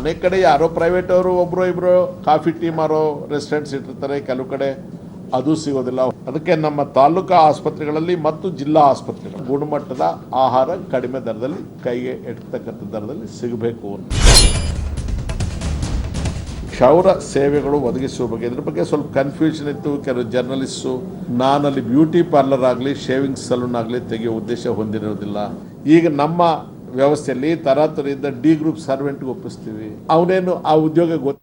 ಅನೇಕ ಕಡೆ ಯಾರೋ ಪ್ರೈವೇಟ್ ಅವರು ಒಬ್ಬರು ಇಬ್ಬರು ಕಾಫಿ ಟೀ ಮಾರೋ ರೆಸ್ಟೋರೆಂಟ್ಸ್ ಇಟ್ಟಿರ್ತಾರೆ, ಕೆಲವು ಕಡೆ ಅದು ಸಿಗೋದಿಲ್ಲ. ಅದಕ್ಕೆ ನಮ್ಮ ತಾಲೂಕಾ ಆಸ್ಪತ್ರೆಗಳಲ್ಲಿ ಮತ್ತು ಜಿಲ್ಲಾ ಆಸ್ಪತ್ರೆಗಳು ಗುಣಮಟ್ಟದ ಆಹಾರ ಕಡಿಮೆ ದರದಲ್ಲಿ ಕೈಗೆ ಎಟತಕ್ಕಂಥ ದರದಲ್ಲಿ ಸಿಗಬೇಕು ಅಂತ ಕ್ಷೌರ ಸೇವೆಗಳು ಒದಗಿಸುವ ಬಗ್ಗೆ ಇದ್ರ ಬಗ್ಗೆ ಸ್ವಲ್ಪ ಕನ್ಫ್ಯೂಷನ್ ಇತ್ತು. ಕೆಲವು ಜರ್ನಲಿಸ್ಟು ನಾನಲ್ಲಿ ಬ್ಯೂಟಿ ಪಾರ್ಲರ್ ಆಗಲಿ ಶೇವಿಂಗ್ ಸಲೂನ್ ಆಗಲಿ ತೆಗೆಯುವ ಉದ್ದೇಶ ಹೊಂದಿರೋದಿಲ್ಲ. ಈಗ ನಮ್ಮ ವ್ಯವಸ್ಥೆಯಲ್ಲಿ ತರಾತುರಿಯಿಂದ ಡಿ ಗ್ರೂಪ್ ಸರ್ವೆಂಟ್ಗೆ ಒಪ್ಪಿಸ್ತೀವಿ. ಅವನೇನು ಆ ಉದ್ಯೋಗ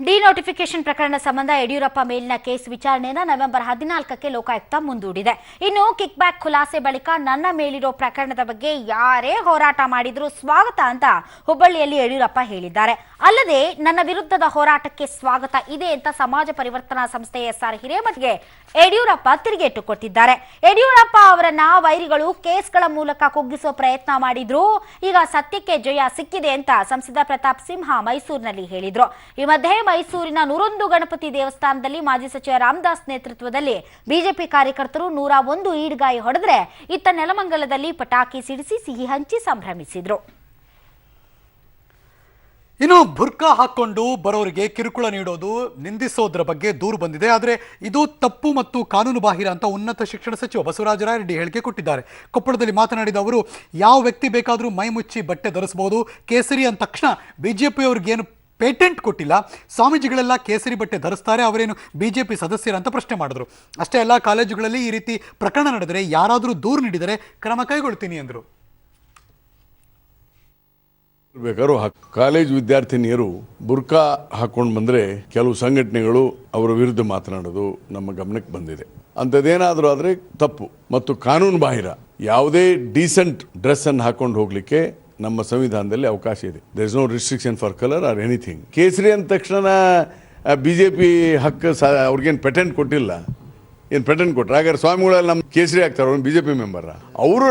ಡಿನೋಟಿಫಿಕೇಶನ್ ಪ್ರಕರಣ ಸಂಬಂಧ ಯಡಿಯೂರಪ್ಪ ಮೇಲಿನ ಕೇಸ್ ವಿಚಾರಣೆಯನ್ನು ನವೆಂಬರ್ 14ಕ್ಕೆ ಲೋಕಾಯುಕ್ತ ಮುಂದೂಡಿದೆ. ಇನ್ನು ಕಿಕ್ ಬ್ಯಾಕ್ ಖುಲಾಸೆ ಬಳಿಕ ನನ್ನ ಮೇಲಿರೋ ಪ್ರಕರಣದ ಬಗ್ಗೆ ಯಾರೇ ಹೋರಾಟ ಮಾಡಿದ್ರು ಸ್ವಾಗತ ಅಂತ ಹುಬ್ಬಳ್ಳಿಯಲ್ಲಿ ಯಡಿಯೂರಪ್ಪ ಹೇಳಿದ್ದಾರೆ. ಅಲ್ಲದೆ ನನ್ನ ವಿರುದ್ಧದ ಹೋರಾಟಕ್ಕೆ ಸ್ವಾಗತ ಇದೆ ಅಂತ ಸಮಾಜ ಪರಿವರ್ತನಾ ಸಂಸ್ಥೆ SR ಹಿರೇಮಠ್ಗೆ ಯಡಿಯೂರಪ್ಪ ತಿರುಗೇಟು ಕೊಟ್ಟಿದ್ದಾರೆ. ಯಡಿಯೂರಪ್ಪ ಅವರನ್ನ ವೈರಿಗಳು ಕೇಸ್ಗಳ ಮೂಲಕ ಕುಗ್ಗಿಸುವ ಪ್ರಯತ್ನ ಮಾಡಿದ್ರು. ಈಗ ಸತ್ಯಕ್ಕೆ ಜಯ ಸಿಕ್ಕಿದೆ ಅಂತ ಸಂಸದ ಪ್ರತಾಪ್ ಸಿಂಹ ಮೈಸೂರಿನಲ್ಲಿ ಹೇಳಿದ್ರು. ಈ ಮಧ್ಯೆ ಮೈಸೂರಿನ ನೂರೊಂದು ಗಣಪತಿ ದೇವಸ್ಥಾನದಲ್ಲಿ ಮಾಜಿ ಸಚಿವ ರಾಮದಾಸ್ ನೇತೃತ್ವದಲ್ಲಿ ಬಿಜೆಪಿ ಕಾರ್ಯಕರ್ತರು 101 ಈಡ್ಗಾಯಿ ಹೊಡೆದ್ರೆ ಇತ್ತ ನೆಲಮಂಗಲದಲ್ಲಿ ಪಟಾಕಿ ಸಿಡಿಸಿ ಸಿಹಿ ಹಂಚಿ ಸಂಭ್ರಮಿಸಿದ್ರು. ಇನ್ನು ಬುರ್ಕಾ ಹಾಕೊಂಡು ಬರೋರಿಗೆ ಕಿರುಕುಳ ನೀಡೋದು, ನಿಂದಿಸೋದ್ರ ಬಗ್ಗೆ ದೂರು ಬಂದಿದೆ. ಆದರೆ ಇದು ತಪ್ಪು ಮತ್ತು ಕಾನೂನು ಬಾಹಿರ ಅಂತ ಉನ್ನತ ಶಿಕ್ಷಣ ಸಚಿವ ಬಸವರಾಜ ರಾಯರೆಡ್ಡಿ ಹೇಳಿಕೆ ಕೊಟ್ಟಿದ್ದಾರೆ. ಕೊಪ್ಪಳದಲ್ಲಿ ಮಾತನಾಡಿದ ಅವರು, ಯಾವ ವ್ಯಕ್ತಿ ಬೇಕಾದರೂ ಮೈ ಮುಚ್ಚಿ ಬಟ್ಟೆ ಧರಿಸಬಹುದು. ಕೇಸರಿ ಅಂದ ತಕ್ಷಣ ಬಿಜೆಪಿಯವ್ರಿಗೇನು ಪೇಟೆಂಟ್ ಕೊಟ್ಟಿಲ್ಲ. ಸ್ವಾಮೀಜಿಗಳೆಲ್ಲ ಕೇಸರಿ ಬಟ್ಟೆ ಧರಿಸ್ತಾರೆ, ಅವರೇನು ಬಿಜೆಪಿ ಸದಸ್ಯರಂತ ಪ್ರಶ್ನೆ ಮಾಡಿದ್ರು. ಅಷ್ಟೇ ಅಲ್ಲ, ಕಾಲೇಜುಗಳಲ್ಲಿ ಈ ರೀತಿ ಪ್ರಕರಣ ನಡೆದರೆ ಯಾರಾದರೂ ದೂರು ನೀಡಿದರೆ ಕ್ರಮ ಕೈಗೊಳ್ತೀನಿ ಎಂದರು. ಬೇಕಾದ್ರೂ ಕಾಲೇಜ್ ವಿದ್ಯಾರ್ಥಿನಿಯರು ಬುರ್ಕಾ ಹಾಕೊಂಡು ಬಂದರೆ ಕೆಲವು ಸಂಘಟನೆಗಳು ಅವರ ವಿರುದ್ಧ ಮಾತನಾಡೋದು ನಮ್ಮ ಗಮನಕ್ಕೆ ಬಂದಿದೆ. ಅಂಥದ್ದೇನಾದರೂ ಆದರೆ ತಪ್ಪು ಮತ್ತು ಕಾನೂನು ಬಾಹಿರ. ಯಾವುದೇ ಡೀಸೆಂಟ್ ಡ್ರೆಸ್ ಅನ್ನು ಹಾಕೊಂಡು ಹೋಗ್ಲಿಕ್ಕೆ ನಮ್ಮ ಸಂವಿಧಾನದಲ್ಲಿ ಅವಕಾಶ ಇದೆ. There is no restriction for colour or anything. ಕೇಸರಿ ಅಂದ ತಕ್ಷಣ ಬಿಜೆಪಿ ಹಕ್ಕು ಅವ್ರಿಗೇನು ಪೇಟೆಂಟ್ ಕೊಟ್ಟಿಲ್ಲ. ಏನು ಪೇಟೆಂಟ್ ಕೊಟ್ಟರೆ ಹಾಗಾದ್ರೆ ಸ್ವಾಮಿಗಳೆಲ್ಲ ನಮ್ಮ ಕೇಸರಿ ಆಗ್ತಾರೆ, ಅವ್ರು ಬಿಜೆಪಿ ಮೆಂಬರ್ ಅವರು.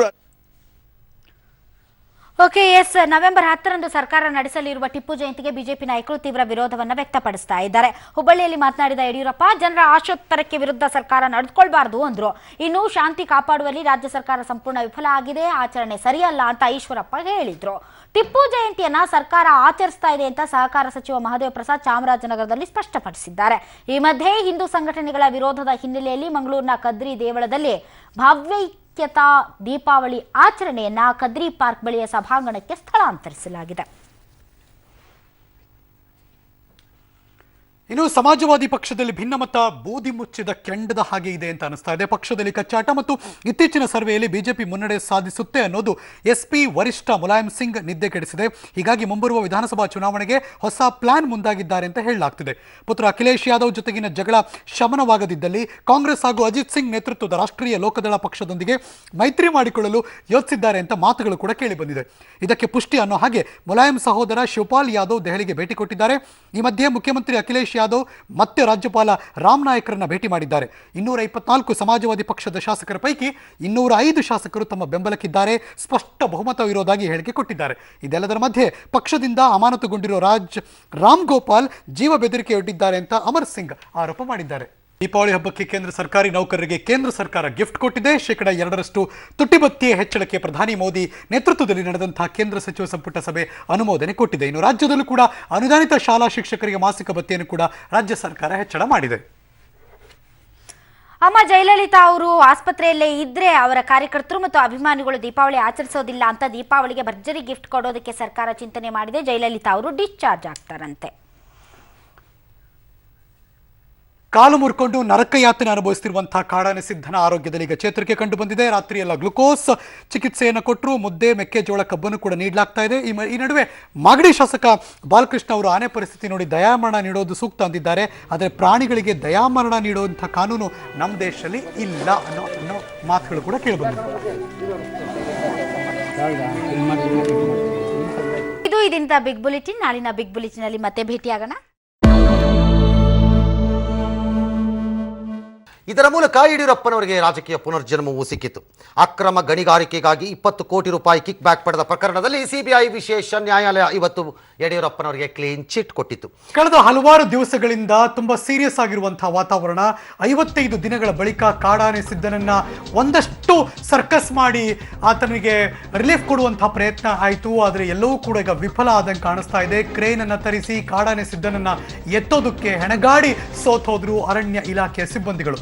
Okay, yes. ನವೆಂಬರ್ 10ರಂದು ಸರ್ಕಾರ ನಡೆಸಲಿರುವ ಟಿಪ್ಪು ಜಯಂತಿಗೆ ಬಿಜೆಪಿ ನಾಯಕರು ತೀವ್ರ ವಿರೋಧವನ್ನು ವ್ಯಕ್ತಪಡಿಸ್ತಾ ಇದ್ದಾರೆ. ಹುಬ್ಬಳ್ಳಿಯಲ್ಲಿ ಮಾತನಾಡಿದ ಯಡಿಯೂರಪ್ಪ, ಜನರ ಆಶೋತ್ತರಕ್ಕೆ ವಿರುದ್ಧ ಸರ್ಕಾರ ನಡೆದುಕೊಳ್ಬಾರ್ದು ಅಂದ್ರು. ಇನ್ನು ಶಾಂತಿ ಕಾಪಾಡುವಲ್ಲಿ ರಾಜ್ಯ ಸರ್ಕಾರ ಸಂಪೂರ್ಣ ವಿಫಲ ಆಗಿದೆ, ಆಚರಣೆ ಸರಿಯಲ್ಲ ಅಂತ ಈಶ್ವರಪ್ಪ ಹೇಳಿದ್ರು. ಟಿಪ್ಪು ಜಯಂತಿಯನ್ನ ಸರ್ಕಾರ ಆಚರಿಸ್ತಾ ಇದೆ ಅಂತ ಸಹಕಾರ ಸಚಿವ ಮಹದೇವ ಪ್ರಸಾದ್ ಚಾಮರಾಜನಗರದಲ್ಲಿ ಸ್ಪಷ್ಟಪಡಿಸಿದ್ದಾರೆ. ಈ ಮಧ್ಯೆ ಹಿಂದೂ ಸಂಘಟನೆಗಳ ವಿರೋಧದ ಹಿನ್ನೆಲೆಯಲ್ಲಿ ಮಂಗಳೂರಿನ ಕದ್ರಿ ದೇವಳದಲ್ಲಿ ಭವ್ಯತಾ ದೀಪಾವಳಿ ಆಚರಣೆಯನ್ನ ಕದ್ರಿ ಪಾರ್ಕ್ ಬಳಿಯ ಸಭಾಂಗಣಕ್ಕೆ ಸ್ಥಳಾಂತರಿಸಲಾಗಿದೆ. ಇನ್ನು ಸಮಾಜವಾದಿ ಪಕ್ಷದಲ್ಲಿ ಭಿನ್ನಮತ ಬೂದಿ ಮುಚ್ಚಿದ ಕೆಂಡದ ಹಾಗೆ ಇದೆ ಅಂತ ಅನಿಸ್ತಾ ಇದೆ. ಪಕ್ಷದಲ್ಲಿ ಕಚ್ಚಾಟ ಮತ್ತು ಇತ್ತೀಚಿನ ಸರ್ವೆಯಲ್ಲಿ ಬಿಜೆಪಿ ಮುನ್ನಡೆ ಸಾಧಿಸುತ್ತೆ ಅನ್ನೋದು ಎಸ್ಪಿ ವರಿಷ್ಠ ಮುಲಾಯಂ ಸಿಂಗ್ ನಿದ್ದೆ ಕೆಡಿಸಿದೆ. ಹೀಗಾಗಿ ಮುಂಬರುವ ವಿಧಾನಸಭಾ ಚುನಾವಣೆಗೆ ಹೊಸ ಪ್ಲಾನ್ ಮುಂದಾಗಿದ್ದಾರೆ ಅಂತ ಹೇಳಲಾಗ್ತಿದೆ. ಪುತ್ರ ಅಖಿಲೇಶ್ ಯಾದವ್ ಜೊತೆಗಿನ ಜಗಳ ಶಮನವಾಗದಿದ್ದಲ್ಲಿ ಕಾಂಗ್ರೆಸ್ ಹಾಗೂ ಅಜಿತ್ ಸಿಂಗ್ ನೇತೃತ್ವದ ರಾಷ್ಟ್ರೀಯ ಲೋಕದಳ ಪಕ್ಷದೊಂದಿಗೆ ಮೈತ್ರಿ ಮಾಡಿಕೊಳ್ಳಲು ಯೋಚಿಸಿದ್ದಾರೆ ಅಂತ ಮಾತುಗಳು ಕೂಡ ಕೇಳಿ ಬಂದಿದೆ. ಇದಕ್ಕೆ ಪುಷ್ಟಿ ಅನ್ನೋ ಹಾಗೆ ಮುಲಾಯಂ ಸಹೋದರ ಶಿವಪಾಲ್ ಯಾದವ್ ದೆಹಲಿಗೆ ಭೇಟಿ ಕೊಟ್ಟಿದ್ದಾರೆ. ಈ ಮಧ್ಯೆ ಮುಖ್ಯಮಂತ್ರಿ ಅಖಿಲೇಶ್ ಯಾದವ್ ಮತ್ತೆ ರಾಜ್ಯಪಾಲ ರಾಮ್ ನಾಯಕರನ್ನ ಭೇಟಿ ಮಾಡಿದ್ದಾರೆ. 224 ಸಮಾಜವಾದಿ ಪಕ್ಷದ ಶಾಸಕರ ಪೈಕಿ 205 ಶಾಸಕರು ತಮ್ಮ ಬೆಂಬಲಕ್ಕಿದ್ದಾರೆ, ಸ್ಪಷ್ಟ ಬಹುಮತ ಇರೋದಾಗಿ ಹೇಳಿಕೆ ಕೊಟ್ಟಿದ್ದಾರೆ. ಇದೆಲ್ಲದರ ಮಧ್ಯೆ ಪಕ್ಷದಿಂದ ಅಮಾನತುಗೊಂಡಿರೋ ರಾಮ್ ಗೋಪಾಲ್ ಜೀವ ಬೆದರಿಕೆಯೊಡ್ಡಿದ್ದಾರೆ ಅಂತ ಅಮರ್ ಸಿಂಗ್ ಆರೋಪ ಮಾಡಿದ್ದಾರೆ. ದೀಪಾವಳಿ ಹಬ್ಬಕ್ಕೆ ಕೇಂದ್ರ ಸರ್ಕಾರಿ ನೌಕರರಿಗೆ ಕೇಂದ್ರ ಸರ್ಕಾರ ಗಿಫ್ಟ್ ಕೊಟ್ಟಿದೆ. 2% ತುಟ್ಟಿ ಭತ್ಯೆ ಹೆಚ್ಚಳಕ್ಕೆ ಪ್ರಧಾನಿ ಮೋದಿ ನೇತೃತ್ವದಲ್ಲಿ ನಡೆದಂತಹ ಕೇಂದ್ರ ಸಚಿವ ಸಂಪುಟ ಸಭೆ ಅನುಮೋದನೆ ಕೊಟ್ಟಿದೆ. ಇನ್ನು ರಾಜ್ಯದಲ್ಲೂ ಕೂಡ ಅನುದಾನಿತ ಶಾಲಾ ಶಿಕ್ಷಕರಿಗೆ ಮಾಸಿಕ ಭತ್ಯೆಯನ್ನು ಕೂಡ ರಾಜ್ಯ ಸರ್ಕಾರ ಹೆಚ್ಚಳ ಮಾಡಿದೆ. ಅಮ್ಮ ಜಯಲಲಿತಾ ಅವರು ಆಸ್ಪತ್ರೆಯಲ್ಲೇ ಇದ್ರೆ ಅವರ ಕಾರ್ಯಕರ್ತರು ಮತ್ತು ಅಭಿಮಾನಿಗಳು ದೀಪಾವಳಿ ಆಚರಿಸೋದಿಲ್ಲ ಅಂತ ದೀಪಾವಳಿಗೆ ಭರ್ಜರಿ ಗಿಫ್ಟ್ ಕೊಡೋದಕ್ಕೆ ಸರ್ಕಾರ ಚಿಂತನೆ ಮಾಡಿದೆ. ಜಯಲಲಿತಾ ಅವರು ಡಿಸ್ಚಾರ್ಜ್ ಆಗ್ತಾರಂತೆ. ಕಾಲು ಮುರ್ಕೊಂಡು ನರಕಯಾತನೆ ಅನುಭವಿಸುತ್ತಿರುವಂತಹ ಕಾಡಾನೆ ಸಿದ್ದನ ಆರೋಗ್ಯದಲ್ಲಿ ಈಗ ಚೇತರಿಕೆ ಕಂಡು ಬಂದಿದೆ. ರಾತ್ರಿಯೆಲ್ಲ ಗ್ಲುಕೋಸ್ ಚಿಕಿತ್ಸೆಯನ್ನು ಕೊಟ್ಟರು, ಮುದ್ದೆ ಮೆಕ್ಕೆಜೋಳ ಕಬ್ಬನ್ನು ಕೂಡ ನೀಡಲಾಗ್ತಾ ಇದೆ. ಈ ನಡುವೆ ಮಾಗಡಿ ಶಾಸಕ ಬಾಲಕೃಷ್ಣ ಅವರು ಆನೆ ಪರಿಸ್ಥಿತಿ ನೋಡಿ ದಯಾಮರಣ ನೀಡೋದು ಸೂಕ್ತ ಅಂದಿದ್ದಾರೆ. ಆದರೆ ಪ್ರಾಣಿಗಳಿಗೆ ದಯಾಮರಣ ನೀಡುವಂತಹ ಕಾನೂನು ನಮ್ಮ ದೇಶದಲ್ಲಿ ಇಲ್ಲ ಅನ್ನೋ ಮಾತುಗಳು ಕೂಡ ಕೇಳಿಬಂದಿದೆ. ಇದು ಇದರಿಂದ ಬಿಗ್ ಬುಲೆಟಿನ್. ನಾಳಿನ ಬಿಗ್ ಬುಲೆಟಿನ್ ಅಲ್ಲಿ ಮತ್ತೆ ಭೇಟಿಯಾಗೋಣ. ಇದರ ಮೂಲಕ ಯಡಿಯೂರಪ್ಪನವರಿಗೆ ರಾಜಕೀಯ ಪುನರ್ಜನ್ಮವೂ ಸಿಕ್ಕಿತು. ಅಕ್ರಮ ಗಣಿಗಾರಿಕೆಗಾಗಿ 20 ಕೋಟಿ ರೂಪಾಯಿ ಕಿಕ್ ಬ್ಯಾಕ್ ಪಡೆದ ಪ್ರಕರಣದಲ್ಲಿ ಸಿಬಿಐ ವಿಶೇಷ ನ್ಯಾಯಾಲಯ ಇವತ್ತು ಯಡಿಯೂರಪ್ಪನವರಿಗೆ ಕ್ಲೀನ್ ಚಿಟ್ ಕೊಟ್ಟಿತ್ತು. ಕಳೆದ ಹಲವಾರು ದಿವಸಗಳಿಂದ ತುಂಬಾ ಸೀರಿಯಸ್ ಆಗಿರುವಂತಹ ವಾತಾವರಣ. 55 ದಿನಗಳ ಬಳಿಕ ಕಾಡಾನೆ ಸಿದ್ದನನ್ನ ಒಂದಷ್ಟು ಸರ್ಕಸ್ ಮಾಡಿ ಆತನಿಗೆ ರಿಲೀಫ್ ಕೊಡುವಂತಹ ಪ್ರಯತ್ನ ಆಯಿತು. ಆದರೆ ಎಲ್ಲವೂ ಕೂಡ ಈಗ ವಿಫಲ ಆದಂಗೆ ಕಾಣಿಸ್ತಾ ಇದೆ. ಕ್ರೇನ್ ಅನ್ನ ತರಿಸಿ ಕಾಡಾನೆ ಸಿದ್ದನನ್ನ ಎತ್ತೋದಕ್ಕೆ ಹೆಣಗಾಡಿ ಸೋತೋದ್ರು ಅರಣ್ಯ ಇಲಾಖೆಯ ಸಿಬ್ಬಂದಿಗಳು.